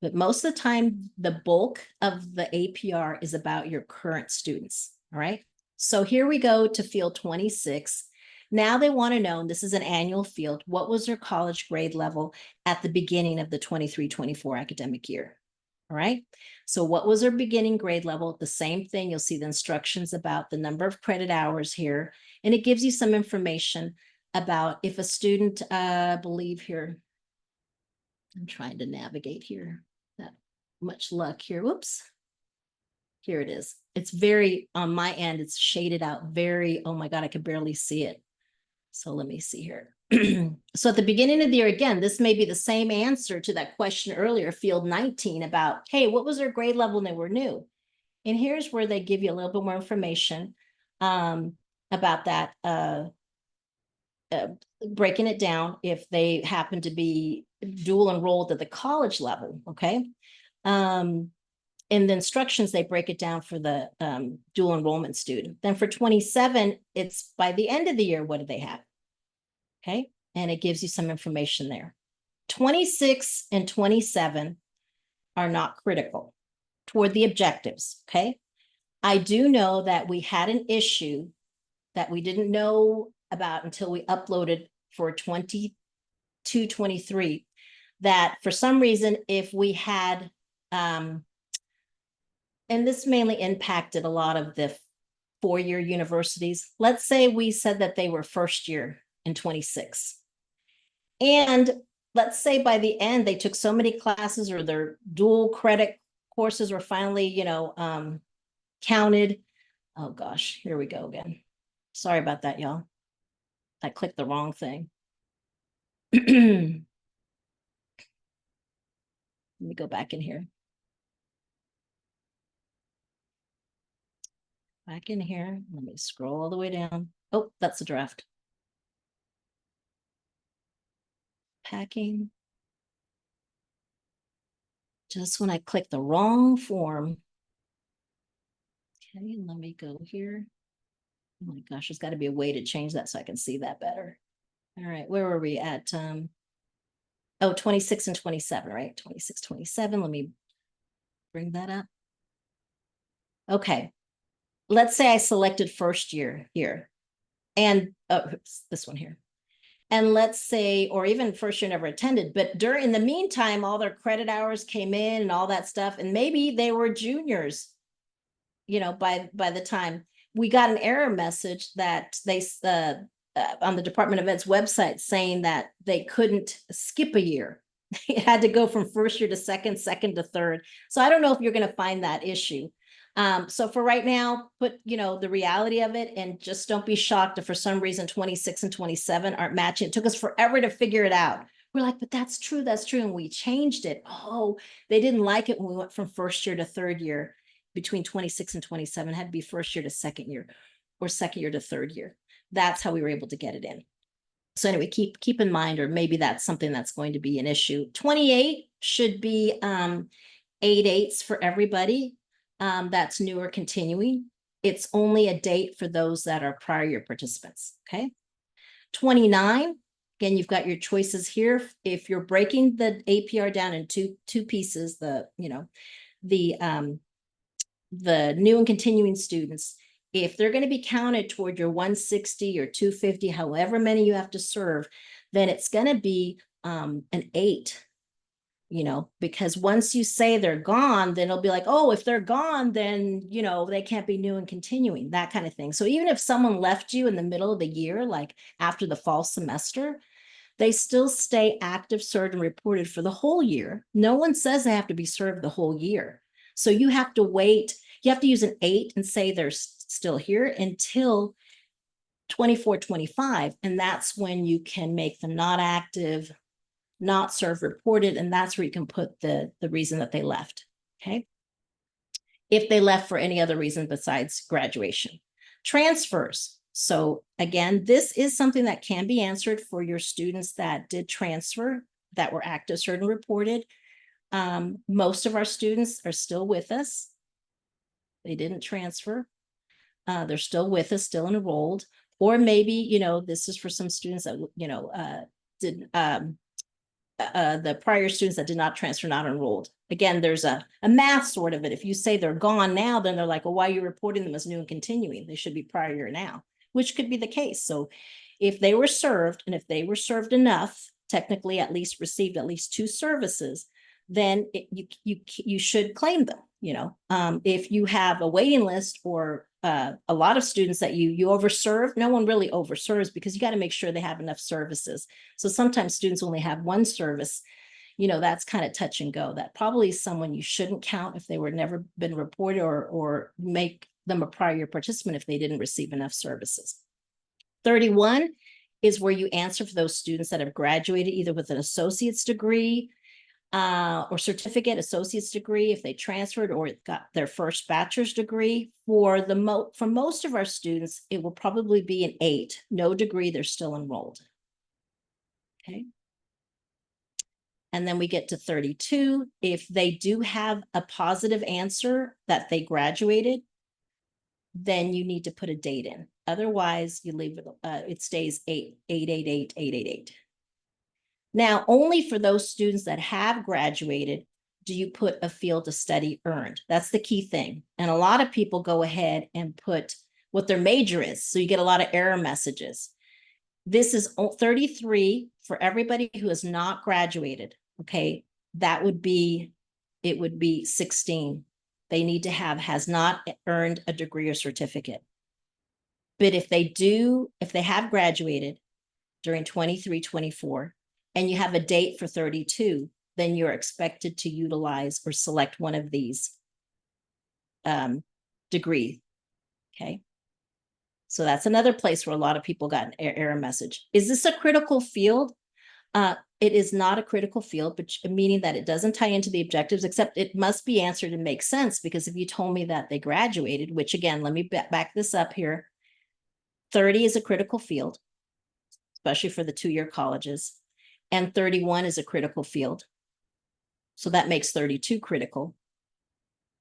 But most of the time, the bulk of the APR is about your current students. All right. So here we go to field 26. Now they want to know, and this is an annual field, what was their college grade level at the beginning of the 23-24 academic year? All right. So what was their beginning grade level? The same thing. You'll see the instructions about the number of credit hours here. And it gives you some information about if a student, I believe here, I'm trying to navigate here. Not much luck here. Whoops. Here it is. It's very, on my end, it's shaded out very, oh my God, I can barely see it. So let me see here. So at the beginning of the year, again, this may be the same answer to that question earlier, field 19, about, hey, what was their grade level when they were new? And here's where they give you a little bit more information about that, breaking it down if they happen to be dual enrolled at the college level, okay? In the instructions, they break it down for the dual enrollment student. Then for 27, it's by the end of the year, what do they have? Okay, and it gives you some information there. 26 and 27, are not critical toward the objectives, okay? I do know that we had an issue that we didn't know about until we uploaded for 22, 23, that for some reason, if we had, and this mainly impacted a lot of the four-year universities. Let's say we said that they were first year in 26. And let's say by the end, they took so many classes or their dual credit courses were finally, counted. Oh gosh, here we go again. Sorry about that, y'all. I clicked the wrong thing. Let me go back in here. Back in here. Let me scroll all the way down. Oh, that's a draft. Packing. Just when I click the wrong form. Okay, let me go here. Oh my gosh, there's got to be a way to change that so I can see that better. All right, where were we at? 26 and 27, right? 26, 27. Let me bring that up. Okay. Let's say I selected first year here. And this one here. And let's say, or even first year never attended, but in the meantime, all their credit hours came in and all that stuff. And maybe they were juniors, by the time we got an error message that they, on the Department of Ed's website saying that they couldn't skip a year. It had to go from first year to second, second to third. So I don't know if you're going to find that issue. So for right now, put, the reality of it, and just don't be shocked if for some reason 26 and 27 aren't matching. It took us forever to figure it out. We're like, but that's true. That's true. And we changed it. Oh, they didn't like it when we went from first year to third year. Between 26 and 27 had to be first year to second year, or second year to third year. That's how we were able to get it in. So anyway, keep in mind, or maybe that's something that's going to be an issue. 28 should be 8/8 for everybody. That's new or continuing. It's only a date for those that are prior year participants, okay? 29, again, you've got your choices here. If you're breaking the APR down in two pieces, the new and continuing students, if they're going to be counted toward your 160 or 250, however many you have to serve, then it's going to be an 8. Because once you say they're gone, then it'll be like, oh, if they're gone, then, they can't be new and continuing, that kind of thing. So even if someone left you in the middle of the year, like after the fall semester, they still stay active, served, and reported for the whole year. No one says they have to be served the whole year. So you have to wait. You have to use an 8 and say they're still here until 24, 25. And that's when you can make them not active, not served, reported, and that's where you can put the reason that they left, okay? If they left for any other reason besides graduation. Transfers. So again, this is something that can be answered for your students that did transfer, that were active, served, and reported. Most of our students are still with us. They didn't transfer. They're still with us, still enrolled. Or maybe, this is for some students that, did the prior students that did not transfer, not enrolled. Again, there's a math sort of it. If you say they're gone now, then they're like, well, why are you reporting them as new and continuing? They should be prior year now, which could be the case. So if they were served, and if they were served enough, technically at least received at least 2 services, then you should claim them. If you have a waiting list or a lot of students that you overserve, no one really overserves, because you got to make sure they have enough services. So sometimes students only have 1 service. That's kind of touch and go. That probably is someone you shouldn't count if they were never been reported, or make them a prior year participant if they didn't receive enough services. 31 is where you answer for those students that have graduated either with an associate's degree, or certificate, associate's degree, if they transferred or got their first bachelor's degree. For most of our students, it will probably be an 8. No degree, they're still enrolled. Okay. And then we get to 32. If they do have a positive answer that they graduated, then you need to put a date in. Otherwise, you leave it, it stays 888. Now, only for those students that have graduated do you put a field of study earned? That's the key thing. And a lot of people go ahead and put what their major is. So you get a lot of error messages. This is 33 for everybody who has not graduated. Okay. That would be, it would be 16. They need to have has not earned a degree or certificate. But if they do, if they have graduated during 23, 24, and you have a date for 32, then you're expected to utilize or select one of these degree. Okay. So that's another place where a lot of people got an error message. Is this a critical field? It is not a critical field, but meaning that it doesn't tie into the objectives, except it must be answered and make sense. Because if you told me that they graduated, which again, let me back this up here. 30 is a critical field, especially for the 2-year colleges, and 31 is a critical field. So that makes 32 critical.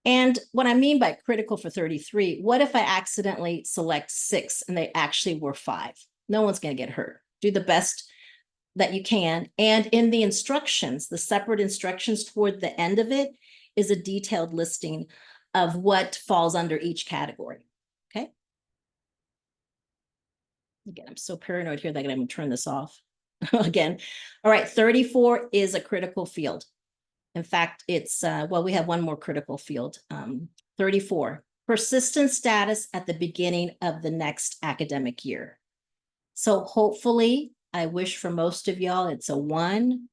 And what I mean by critical for 33, what if I accidentally select 6 and they actually were 5? No one's going to get hurt. Do the best that you can. And in the instructions, the separate instructions toward the end of it is a detailed listing of what falls under each category. Okay. Again, I'm so paranoid here that I'm going to turn this off again. All right. 34 is a critical field. In fact, it's, well, we have one more critical field, 34, persistent status at the beginning of the next academic year. So hopefully, I wish for most of y'all, it's a 1,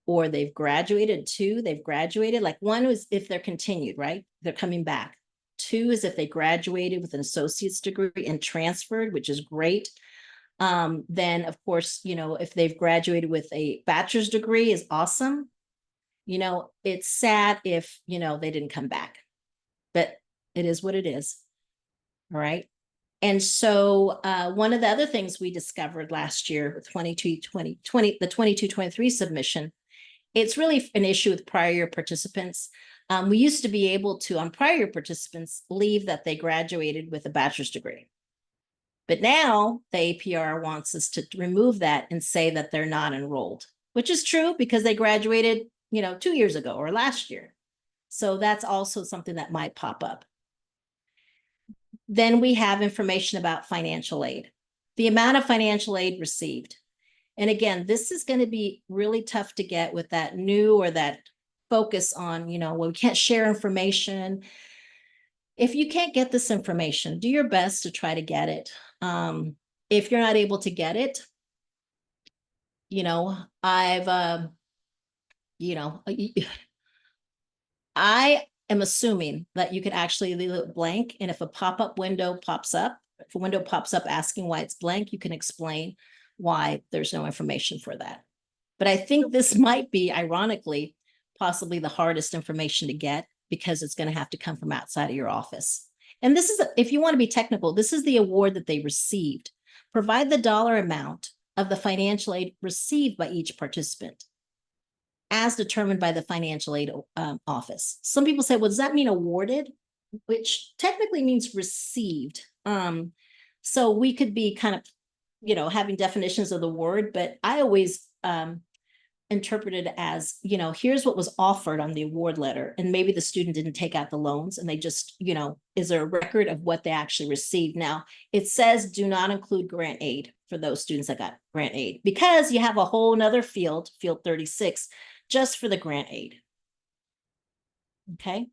or they've graduated. 2, they've graduated. Like 1 was if they're continued, right? They're coming back. 2 is if they graduated with an associate's degree and transferred, which is great. Then of course, you know, if they've graduated with a bachelor's degree is awesome. You know, it's sad if, you know, they didn't come back, but it is what it is. All right. And so one of the other things we discovered last year with the 22-23 submission, it's really an issue with prior year participants. We used to be able to, on prior year participants, leave that they graduated with a bachelor's degree. But now the APR wants us to remove that and say that they're not enrolled, which is true because they graduated, you know, 2 years ago or last year. So that's also something that might pop up. Then we have information about financial aid, the amount of financial aid received. And again, this is going to be really tough to get with that new or that focus on, you know, well, we can't share information. If you can't get this information, do your best to try to get it. If you're not able to get it, you know, you know, I am assuming that you could actually leave it blank. And if a pop-up window pops up, if a window pops up asking why it's blank, you can explain why there's no information for that. But I think this might be, ironically, possibly the hardest information to get because it's going to have to come from outside of your office. And this is, if you want to be technical, this is the award that they received. Provide the dollar amount of the financial aid received by each participant, as determined by the financial aid office. Some people say, well, does that mean awarded? Which technically means received. So we could be kind of, you know, having definitions of the word, but I always interpret it as, you know, here's what was offered on the award letter. And maybe the student didn't take out the loans and they just, you know, is there a record of what they actually received? Now, it says do not include grant aid for those students that got grant aid, because you have a whole nother field, field 36, just for the grant aid. Okay.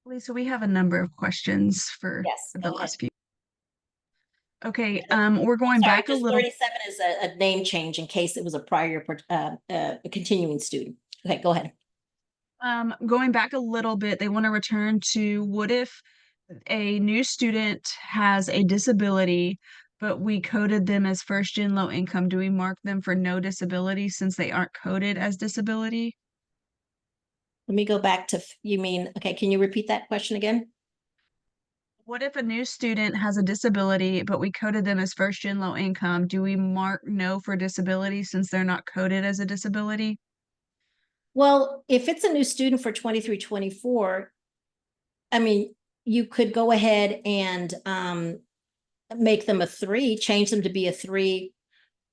Lisa, we have a number of questions for Yes, the go last ahead. few. Okay, we're going Sorry, back a just little. 37 is a name change in case it was a prior a continuing student. Okay, go ahead. Going back a little bit, they want to return to what if a new student has a disability, but we coded them as first gen low income? Do we mark them for no disability since they aren't coded as disability? Let me go back to, you mean, okay, can you repeat that question again? What if a new student has a disability, but we coded them as first gen low income? Do we mark no for disability since they're not coded as a disability? Well, if it's a new student for 23-24, I mean, you could go ahead and make them a 3, change them to be a 3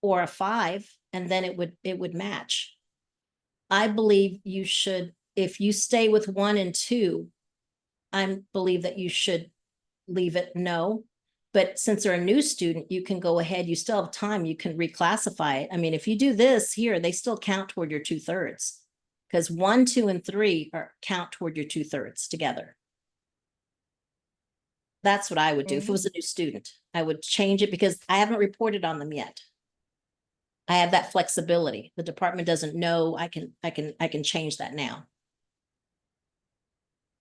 or a 5, and then it would match. I believe you should, if you stay with 1 and 2, I believe that you should leave it no. But since they're a new student, you can go ahead, you still have time, you can reclassify it. I mean, if you do this here, they still count toward your 2/3. Because 1, 2, and 3 count toward your 2/3 together. That's what I would do. If it was a new student, I would change it because I haven't reported on them yet. I have that flexibility. The department doesn't know. I can change that now.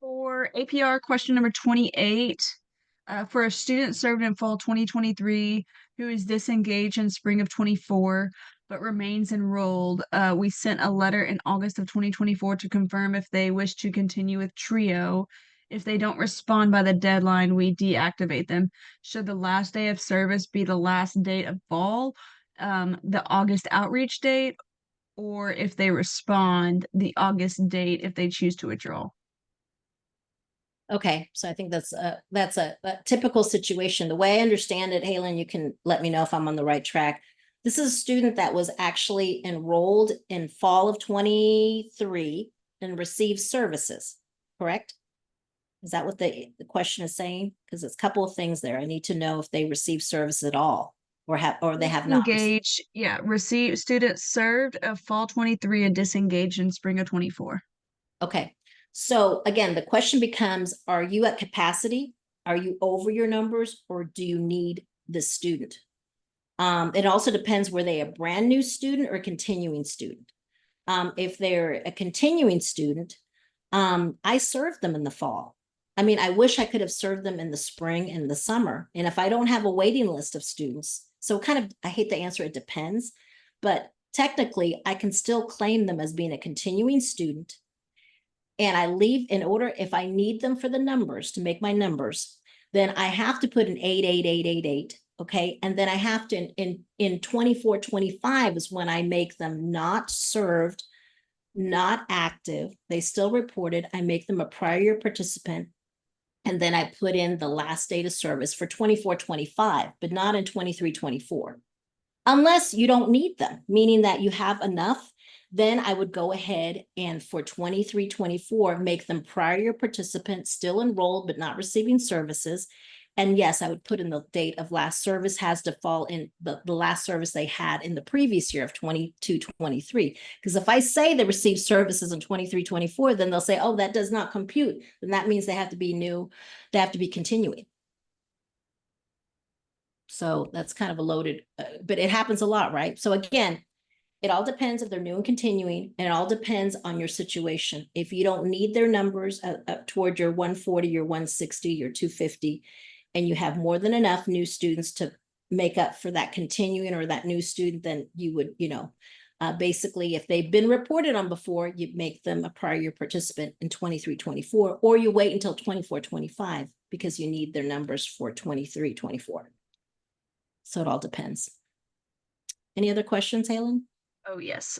For APR question number 28, for a student served in fall 2023 who is disengaged in spring of 24 but remains enrolled, we sent a letter in August of 2024 to confirm if they wish to continue with TRIO. If they don't respond by the deadline, we deactivate them. Should the last day of service be the last date of fall, the August outreach date, or if they respond, the August date if they choose to withdraw? Okay, so I think that's a typical situation. The way I understand it, Halen, you can let me know if I'm on the right track. This is a student that was actually enrolled in fall of 23 and received services, correct? Is that what the question is saying? Because it's a couple of things there. I need to know if they receive service at all or they have not. Engage, yeah, receive students served of fall 23 and disengaged in spring of 24. Okay. So again, the question becomes, are you at capacity? Are you over your numbers, or do you need this student? It also depends, were they a brand new student or a continuing student? If they're a continuing student, I served them in the fall. I mean, I wish I could have served them in the spring and the summer. And if I don't have a waiting list of students, so kind of, I hate to answer, it depends, but technically I can still claim them as being a continuing student. And I leave in order, if I need them for the numbers to make my numbers, then I have to put an 88888. Okay. And then I have to, in 24, 25 is when I make them not served, not active. They still reported. I make them a prior year participant. And then I put in the last date of service for 24, 25, but not in 23, 24. Unless you don't need them, meaning that you have enough, then I would go ahead and for 23, 24, make them prior year participants, still enrolled, but not receiving services. And yes, I would put in the date of last service has to fall in the last service they had in the previous year of 22, 23. Because if I say they received services in 23, 24, then they'll say, oh, that does not compute. Then that means they have to be new, they have to be continuing. So that's kind of a loaded, but it happens a lot, right? So again, it all depends if they're new and continuing, and it all depends on your situation. If you don't need their numbers toward your 140, your 160, your 250, and you have more than enough new students to make up for that continuing or that new student, then you would, basically, if they've been reported on before, you make them a prior year participant in 23, 24, or you wait until 24, 25 because you need their numbers for 23, 24. So it all depends. Any other questions, Halen? Oh, yes.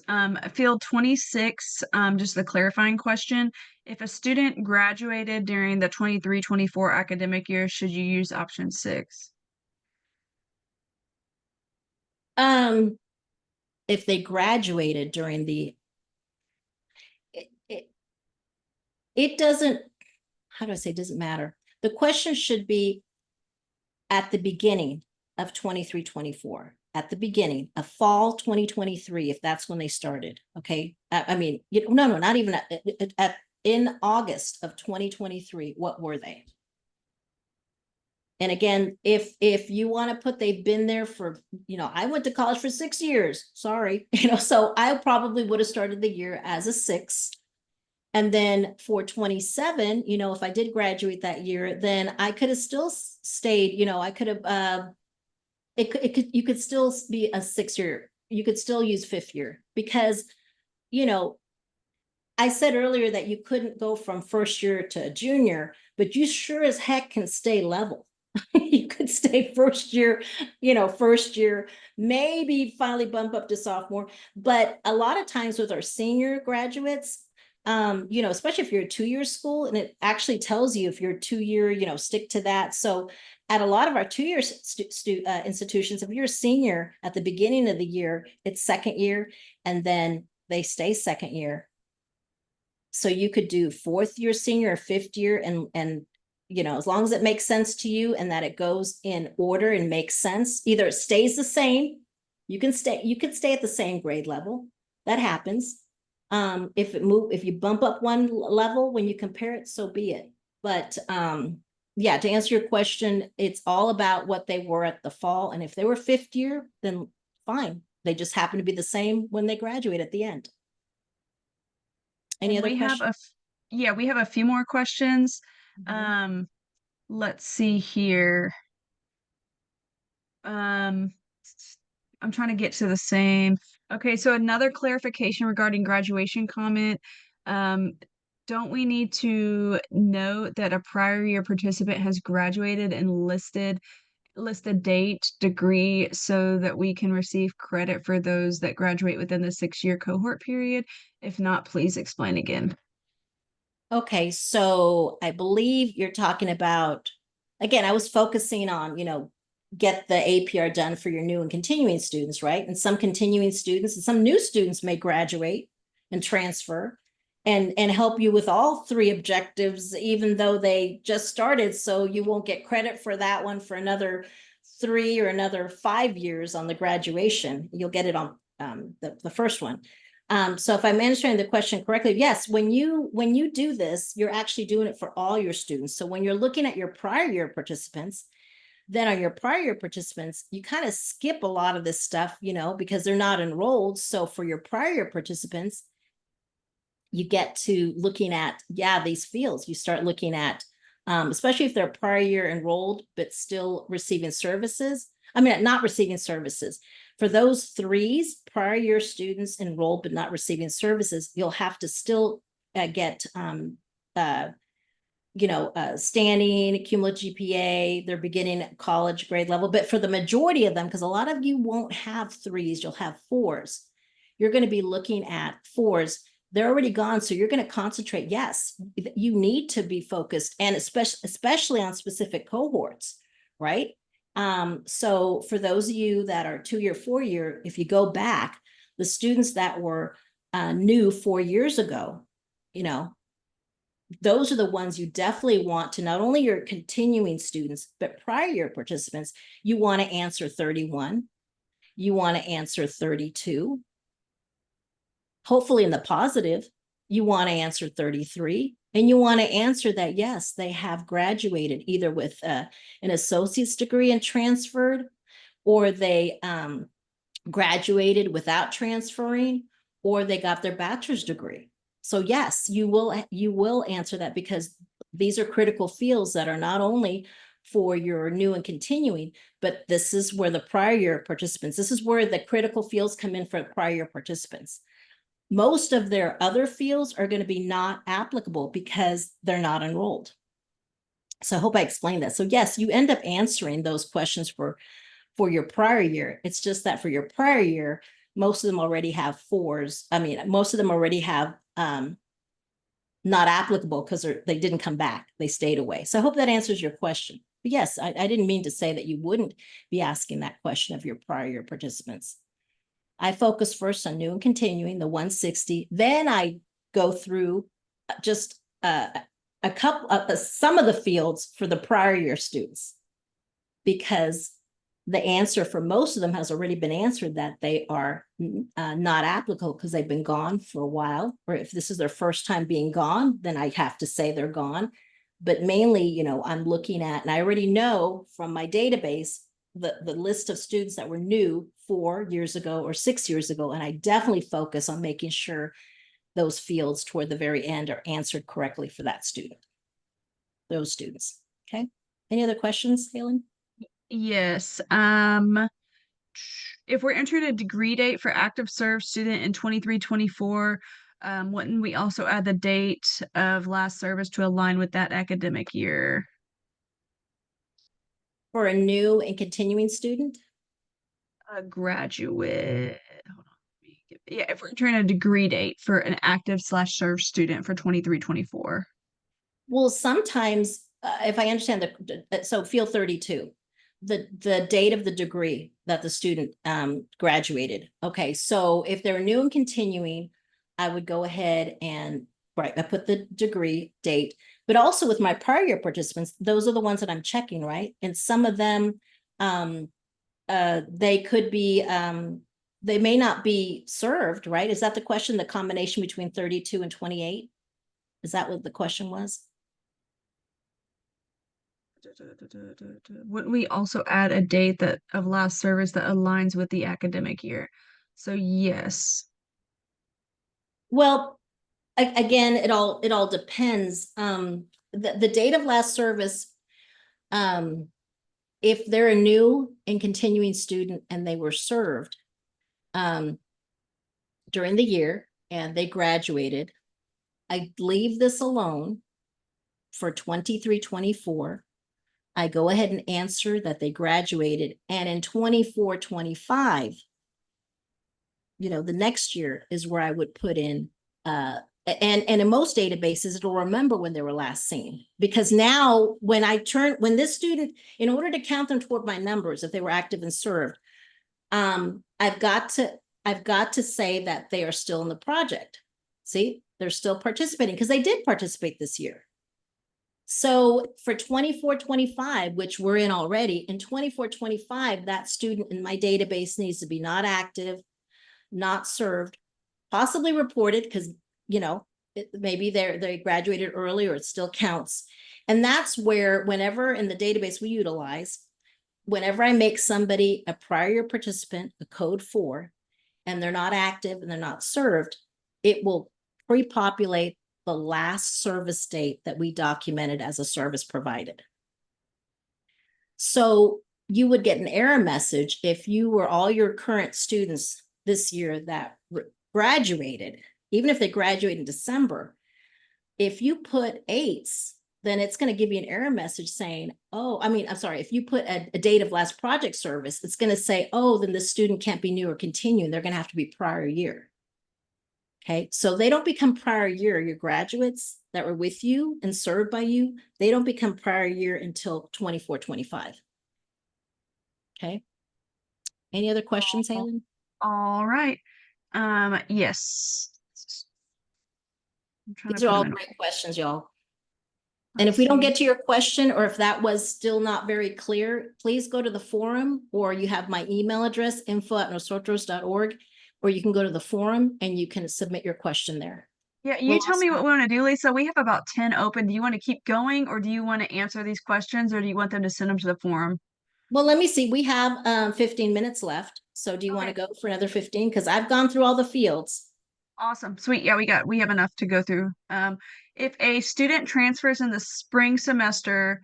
Field 26, just the clarifying question. If a student graduated during the 23-24 academic year, should you use option 6? If they graduated during it doesn't, how do I say, it doesn't matter. The question should be at the beginning of 23, 24. At the beginning of fall 2023, if that's when they started. Okay. I mean, no, not even in August of 2023, what were they? And again, if you want to put, they've been there for, I went to college for 6 years, sorry, so I probably would have started the year as a 6. And then for 27, if I did graduate that year, then I could have still stayed, I could have, you could still be a 6-year, you could still use 5th year because, I said earlier that you couldn't go from 1st year to a junior, but you sure as heck can stay level. You could stay 1st year, 1st year, maybe finally bump up to sophomore. But a lot of times with our senior graduates, especially if you're a 2-year school, and it actually tells you if you're a 2-year, stick to that. So at a lot of our 2-year institutions, if you're a senior at the beginning of the year, it's 2nd year, and then they stay 2nd year. So you could do fourth year senior or fifth year, and you know, as long as it makes sense to you and that it goes in order and makes sense, either it stays the same, you could stay at the same grade level. That happens. If you bump up one level when you compare it, so be it. But yeah, to answer your question, it's all about what they were at the fall. And if they were fifth year, then fine. They just happen to be the same when they graduate at the end. Any And other questions? yeah, we have a few more questions. Mhm. Let's see here. Um, I'm trying to get to the same. Okay, so another clarification regarding graduation comment. Um, don't we need to note that a prior year participant has graduated and list a date, degree, so that we can receive credit for those that graduate within the 6-year cohort period? If not, please explain again. Okay, so I believe you're talking about, again, I was focusing on, get the APR done for your new and continuing students, right? And some continuing students and some new students may graduate and transfer and help you with all three objectives, even though they just started. So you won't get credit for that one for another 3 or another 5 years on the graduation. You'll get it on the first one. So if I'm answering the question correctly, yes, when you do this, you're actually doing it for all your students. So when you're looking at your prior year participants, then on your prior year participants, you kind of skip a lot of this stuff, because they're not enrolled. So for your prior year participants, you get to looking at, these fields. You start looking at, especially if they're prior year enrolled, but still receiving services. I mean, not receiving services. For those threes, prior year students enrolled but not receiving services, you'll have to still get standing, cumulative GPA, they're beginning at college grade level. But for the majority of them, because a lot of you won't have threes, you'll have fours. You're going to be looking at fours. They're already gone. So you're going to concentrate. Yes, you need to be focused, and especially on specific cohorts, right? So for those of you that are 2-year, 4-year, if you go back, the students that were new 4 years ago, those are the ones you definitely want to, not only your continuing students, but prior year participants, you want to answer 31. You want to answer 32. Hopefully in the positive, you want to answer 33. And you want to answer that, yes, they have graduated either with an associate's degree and transferred, or they graduated without transferring, or they got their bachelor's degree. So yes, you will answer that, because these are critical fields that are not only for your new and continuing, but this is where the prior year participants, this is where the critical fields come in for prior year participants. Most of their other fields are going to be not applicable because they're not enrolled. So I hope I explained that. So yes, you end up answering those questions for your prior year. It's just that for your prior year, most of them already have fours. I mean, most of them already have not applicable because they didn't come back. They stayed away. So I hope that answers your question. But yes, I didn't mean to say that you wouldn't be asking that question of your prior year participants. I focus first on new and continuing, the 160. Then I go through just a couple of some of the fields for the prior year students, because the answer for most of them has already been answered, that they are not applicable because they've been gone for a while. Or if this is their first time being gone, then I have to say they're gone. But mainly, I'm looking at, and I already know from my database, the list of students that were new 4 years ago or 6 years ago. And I definitely focus on making sure those fields toward the very end are answered correctly for that student, those students. Okay. Any other questions, Halen? Yes. If we're entering a degree date for active serve student in 23-24, wouldn't we also add the date of last service to align with that academic year? For a new and continuing student? A graduate. Hold on. Yeah, if we're entering a degree date for an active / serve student for 23-24. Well, sometimes, if I understand so field 32, the date of the degree that the student graduated. Okay, so if they're new and continuing, I would go ahead and Right, I put the degree date, but also with my prior year participants, those are the ones that I'm checking, right? And some of them, they could be, they may not be served, right? Is that the question, the combination between 32 and 28? Is that what the question was? Wouldn't we also add a date that of last service that aligns with the academic year? So yes. Well, again, it all depends. The date of last service, if they're a new and continuing student and they were served during the year and they graduated, I leave this alone for 23-24. I go ahead and answer that they graduated, and in 24-25, the next year is where I would put in and in most databases, it'll remember when they were last seen, because now when this student, in order to count them toward my numbers, if they were active and served, I've got to say that they are still in the project. See, they're still participating because they did participate this year. So for 24-25, which we're in already, in 24-25, that student in my database needs to be not active, not served, possibly reported, because maybe they graduated early or it still counts. And that's where, whenever in the database we utilize, whenever I make somebody a prior year participant, a code 4, and they're not active and they're not served, it will pre-populate the last service date that we documented as a service provided. So you would get an error message if you were all your current students this year that graduated, even if they graduate in December. If you put 8s, then it's going to give you an error message saying, if you put a date of last project service, it's going to say, oh, then the student can't be new or continuing. They're going to have to be prior year. Okay, so they don't become prior year. Your graduates that were with you and served by you, they don't become prior year until 24-25. Okay. Any other questions, Halen? All right. Yes. These are all great questions, y'all. And if we don't get to your question, or if that was still not very clear, please go to the forum, or you have my email address, info@nosotros.org, or you can go to the forum and you can submit your question there. Yeah, you tell me what we want to do, Lisa. We have about 10 open. Do you want to keep going, or do you want to answer these questions, or do you want them to send them to the forum? Well, let me see. We have 15 minutes left. So do you want to go for another 15? Because I've gone through all the fields. Awesome. Sweet. Yeah, we have enough to go through. If a student transfers in the spring semester,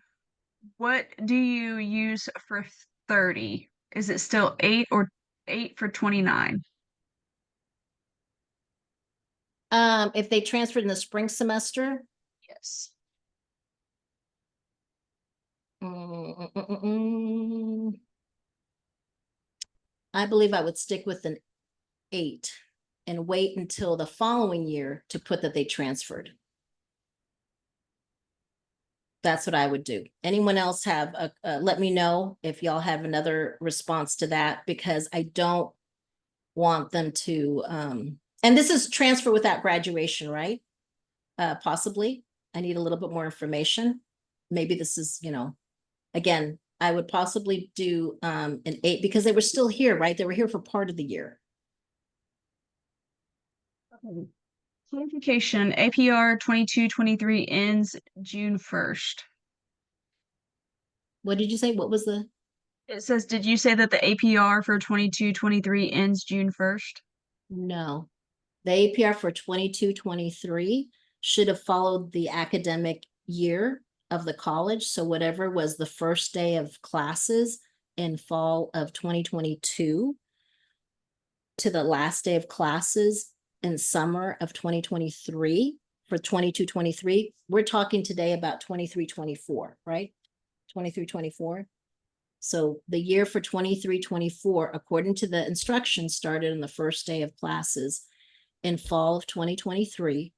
what do you use for 30? Is it still 8 or 8 for 29? If they transferred in the spring semester, Yes. I believe I would stick with an 8 and wait until the following year to put that they transferred. That's what I would do. Anyone else have let me know if y'all have another response to that, because I don't want them to, and this is transfer without graduation, right? Possibly. I need a little bit more information. Maybe this is, again, I would possibly do an 8 because they were still here, right? They were here for part of the year. Clarification, APR 22-23 ends June 1st. What did you say? What was the? It says, did you say that the APR for 22-23 ends June 1st? No. The APR for 22-23 should have followed the academic year of the college. So whatever was the first day of classes in fall of 2022 to the last day of classes in summer of 2023 for 22-23. We're talking today about 23-24, right? 23-24. So the year for 23-24, according to the instructions, started on the first day of classes in fall of 2023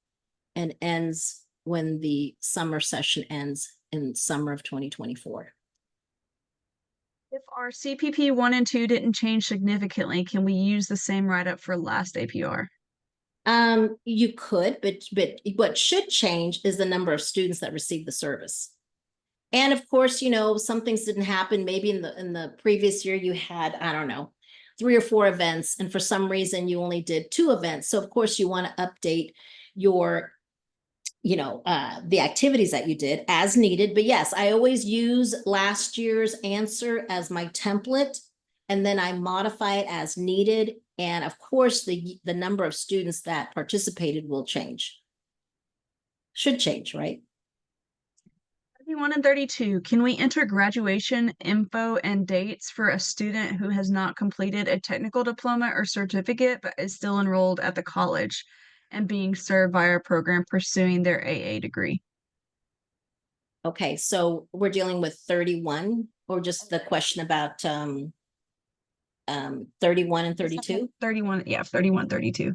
and ends when the summer session ends in summer of 2024. If our CPP 1 and 2 didn't change significantly, can we use the same write-up for last APR? You could, but what should change is the number of students that receive the service. And of course, you know, some things didn't happen. Maybe in the previous year you had, I don't know, 3 or 4 events, and for some reason you only did 2 events. So of course you want to update your, you know, the activities that you did as needed. But yes, I always use last year's answer as my template, and then I modify it as needed. And of course, the number of students that participated will change. Should change, right? 31 and 32, can we enter graduation info and dates for a student who has not completed a technical diploma or certificate but is still enrolled at the college and being served by our program pursuing their AA degree? Okay, so we're dealing with 31, or just the question about 31 and 32? 31, yeah, 31, 32.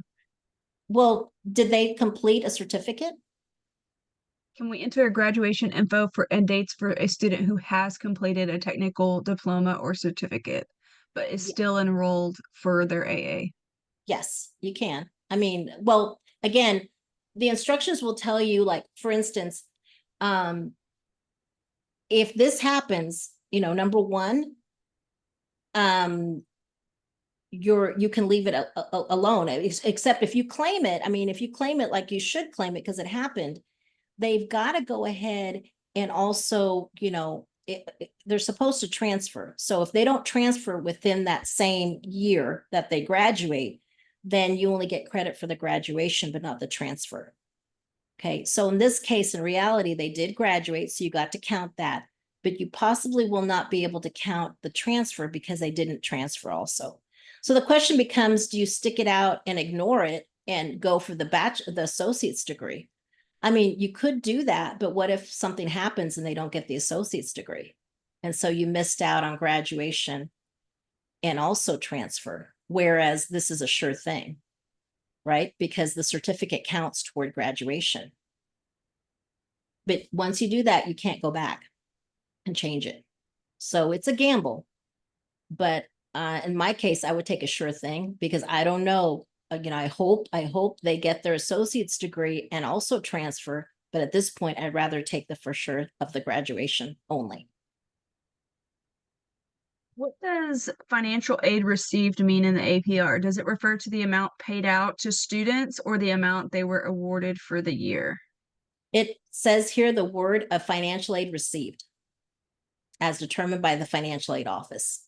Well, did they complete a certificate? Can we enter a graduation info for and dates for a student who has completed a technical diploma or certificate but is still enrolled for their AA? Yes, you can. I mean, well, again, the instructions will tell you, like, for instance, if this happens, you know, number one, you can leave it alone, except if you claim it. I mean, if you claim it like you should claim it because it happened, they've got to go ahead and also, you know, they're supposed to transfer. So if they don't transfer within that same year that they graduate, then you only get credit for the graduation, but not the transfer. Okay, so in this case, in reality, they did graduate, so you got to count that, but you possibly will not be able to count the transfer because they didn't transfer also. So the question becomes, do you stick it out and ignore it and go for the associate's degree? I mean, you could do that, but what if something happens and they don't get the associate's degree? And so you missed out on graduation and also transfer, whereas this is a sure thing, right? Because the certificate counts toward graduation. But once you do that, you can't go back and change it. So it's a gamble. But in my case, I would take a sure thing because I don't know. You know, I hope they get their associate's degree and also transfer. But at this point, I'd rather take the for sure of the graduation only. What does financial aid received mean in the APR? Does it refer to the amount paid out to students or the amount they were awarded for the year? It says here the word of financial aid received as determined by the financial aid office.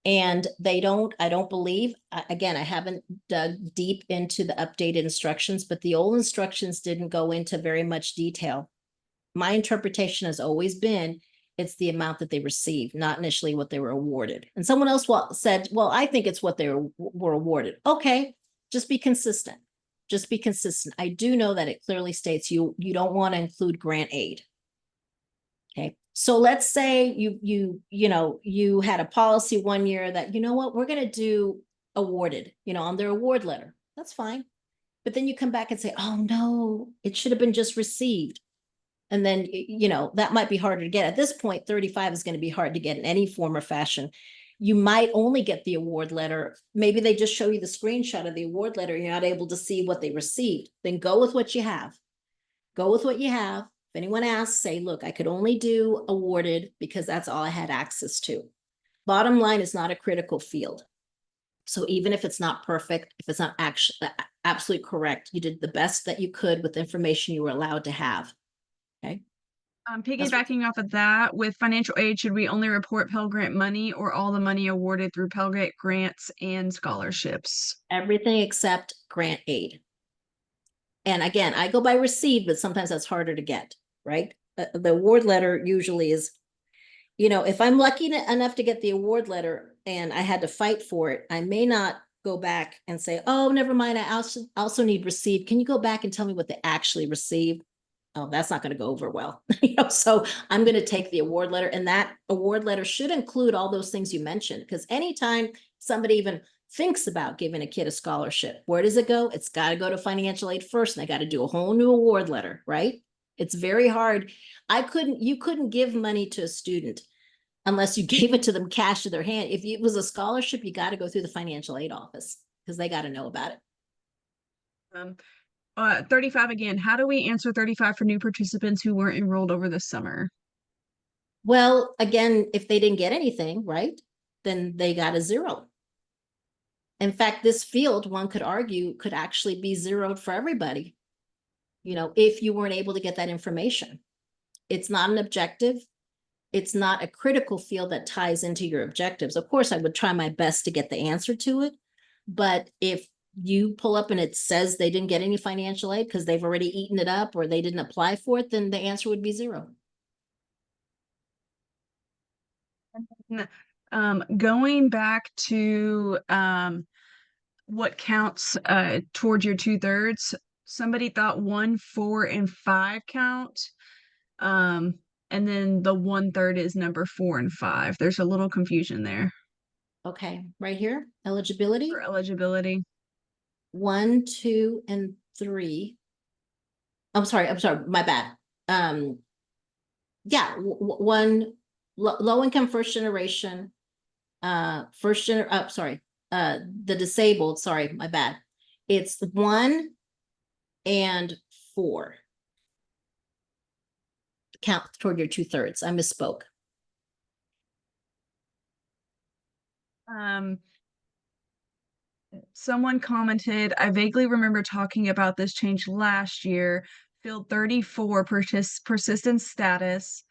And I don't believe, again, I haven't dug deep into the updated instructions, but the old instructions didn't go into very much detail. My interpretation has always been it's the amount that they received, not initially what they were awarded. And someone else said, well, I think it's what they were awarded. Okay, just be consistent. Just be consistent. I do know that it clearly states you don't want to include grant aid. Okay, so let's say you had a policy one year that, you know what, we're going to do awarded, you know, on their award letter. That's fine. But then you come back and say, oh no, it should have been just received. And then, you know, that might be harder to get. At this point, 35 is going to be hard to get in any form or fashion. You might only get the award letter. Maybe they just show you the screenshot of the award letter. You're not able to see what they received. Then go with what you have. Go with what you have. If anyone asks, say, look, I could only do awarded because that's all I had access to. Bottom line is not a critical field. So even if it's not perfect, if it's not actually absolutely correct, you did the best that you could with information you were allowed to have. Okay. Piggybacking off of that, with financial aid, should we only report Pell Grant money or all the money awarded through Pell Grant grants and scholarships? Everything except grant aid. And again, I go by received, but sometimes that's harder to get, right? The award letter usually is, you know, if I'm lucky enough to get the award letter and I had to fight for it, I may not go back and say, oh, never mind, I also need received. Can you go back and tell me what they actually received? Oh, that's not going to go over well. You know, so I'm going to take the award letter, and that award letter should include all those things you mentioned, because anytime somebody even thinks about giving a kid a scholarship, where does it go? It's got to go to financial aid first, and they got to do a whole new award letter, right? It's very hard. You couldn't give money to a student unless you gave it to them cash to their hand. If it was a scholarship, you got to go through the financial aid office because they got to know about it. 35 again. How do we answer 35 for new participants who weren't enrolled over the summer? Well, again, if they didn't get anything, right, then they got a 0. In fact, this field, one could argue, could actually be zeroed for everybody, you know, if you weren't able to get that information. It's not an objective. It's not a critical field that ties into your objectives. Of course, I would try my best to get the answer to it. But if you pull up and it says they didn't get any financial aid because they've already eaten it up or they didn't apply for it, then the answer would be 0. Going back to what counts towards your 2/3, somebody thought 1, 4, and 5 count. And then the 1/3 is number 4 and 5. There's a little confusion there Okay, right here, eligibility, for eligibility. 1, 2, and 3. I'm sorry, my bad. Yeah, one low income first generation, the disabled, sorry, my bad. It's 1 and 4. Count toward your 2/3. I misspoke. Someone commented, I vaguely remember talking about this change last year. Field 34, persistent status.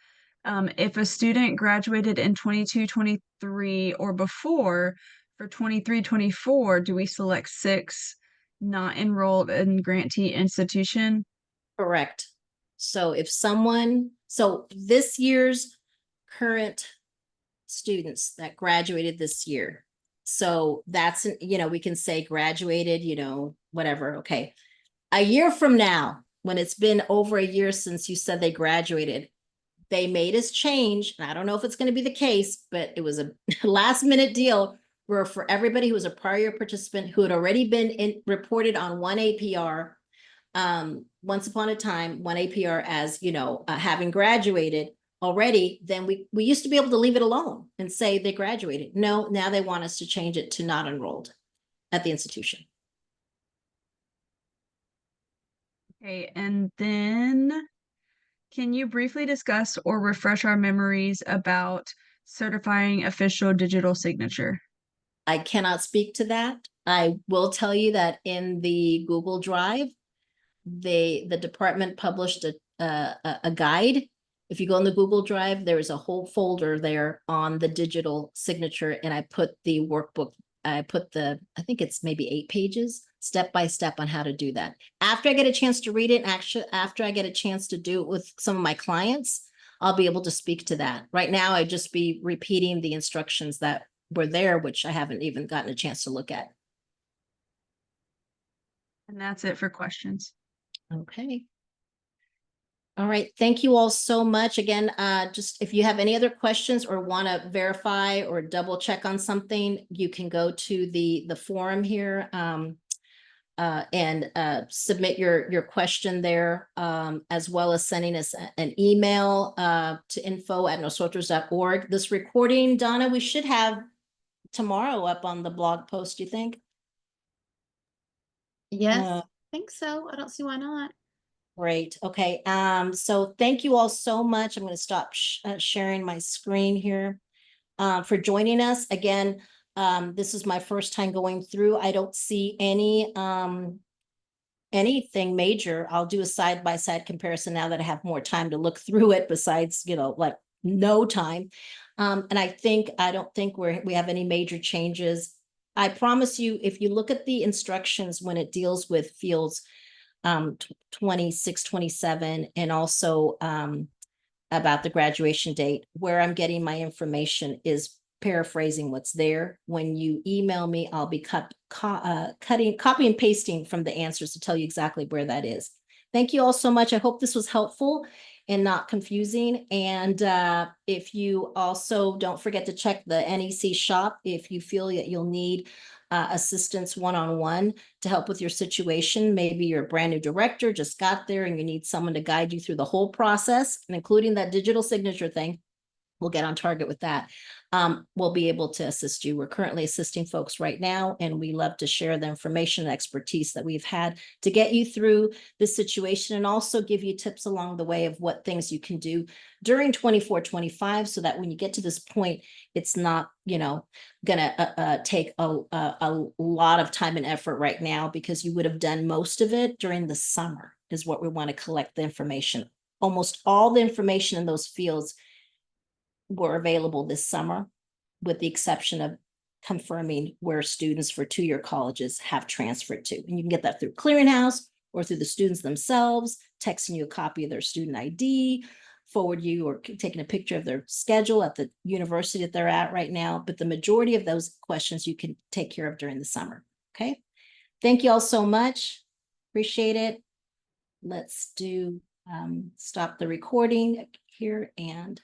If a student graduated in 22-23 or before, for 23-24, do we select 6 not enrolled in grantee institution? Correct. So if someone, so this year's current students that graduated this year. So that's, you know, we can say graduated, you know, whatever. Okay. A year from now, when it's been over a year since you said they graduated, they made us change. And I don't know if it's going to be the case, but it was a last minute deal where for everybody who was a prior year participant who had already been reported on one APR, once upon a time, one APR as, you know, having graduated already, then we used to be able to leave it alone and say they graduated. No, now they want us to change it to not enrolled at the institution. Okay, and then can you briefly discuss or refresh our memories about certifying official digital signature? I cannot speak to that. I will tell you that in the Google Drive, the department published a guide. If you go in the Google Drive, there is a whole folder there on the digital signature, and I put the workbook. I think it's maybe 8 pages, step by step on how to do that. After I get a chance to read it, actually, after I get a chance to do it with some of my clients, I'll be able to speak to that. Right now, I just be repeating the instructions that were there, which I haven't even gotten a chance to look at. And that's it for questions. Okay. All right. Thank you all so much. Again, just if you have any other questions or want to verify or double check on something, you can go to the forum here and submit your question there, as well as sending us an email to info@nosotros.org. This recording, Donna, we should have tomorrow up on the blog post, you think? Yes, I think so. I don't see why not. Great. Okay. So thank you all so much. I'm going to stop sharing my screen here for joining us. Again, this is my first time going through. I don't see anything major. I'll do a side-by-side comparison now that I have more time to look through it besides, you know, like no time. And I don't think we have any major changes. I promise you, if you look at the instructions when it deals with fields 26, 27, and also about the graduation date, where I'm getting my information is paraphrasing what's there. When you email me, I'll be copy and pasting from the answers to tell you exactly where that is. Thank you all so much. I hope this was helpful and not confusing. And if you also don't forget to check the NEC shop if you feel that you'll need assistance one-on-one to help with your situation. Maybe you're a brand new director, just got there, and you need someone to guide you through the whole process, and including that digital signature thing. We'll get on target with that. we'll be able to assist you. We're currently assisting folks right now, and we love to share the information and expertise that we've had to get you through this situation, and also give you tips along the way of what things you can do during 24-25, so that when you get to this point, it's not, gonna take a lot of time and effort right now, because you would have done most of it during the summer is what we want to collect the information. Almost all the information in those fields were available this summer, with the exception of confirming where students for two-year colleges have transferred to. And you can get that through Clearinghouse or through the students themselves, texting you a copy of their student ID, forward you or taking a picture of their schedule at the university that they're at right now. But the majority of those questions you can take care of during the summer. Okay. Thank you all so much. Appreciate it. Let's do stop the recording here and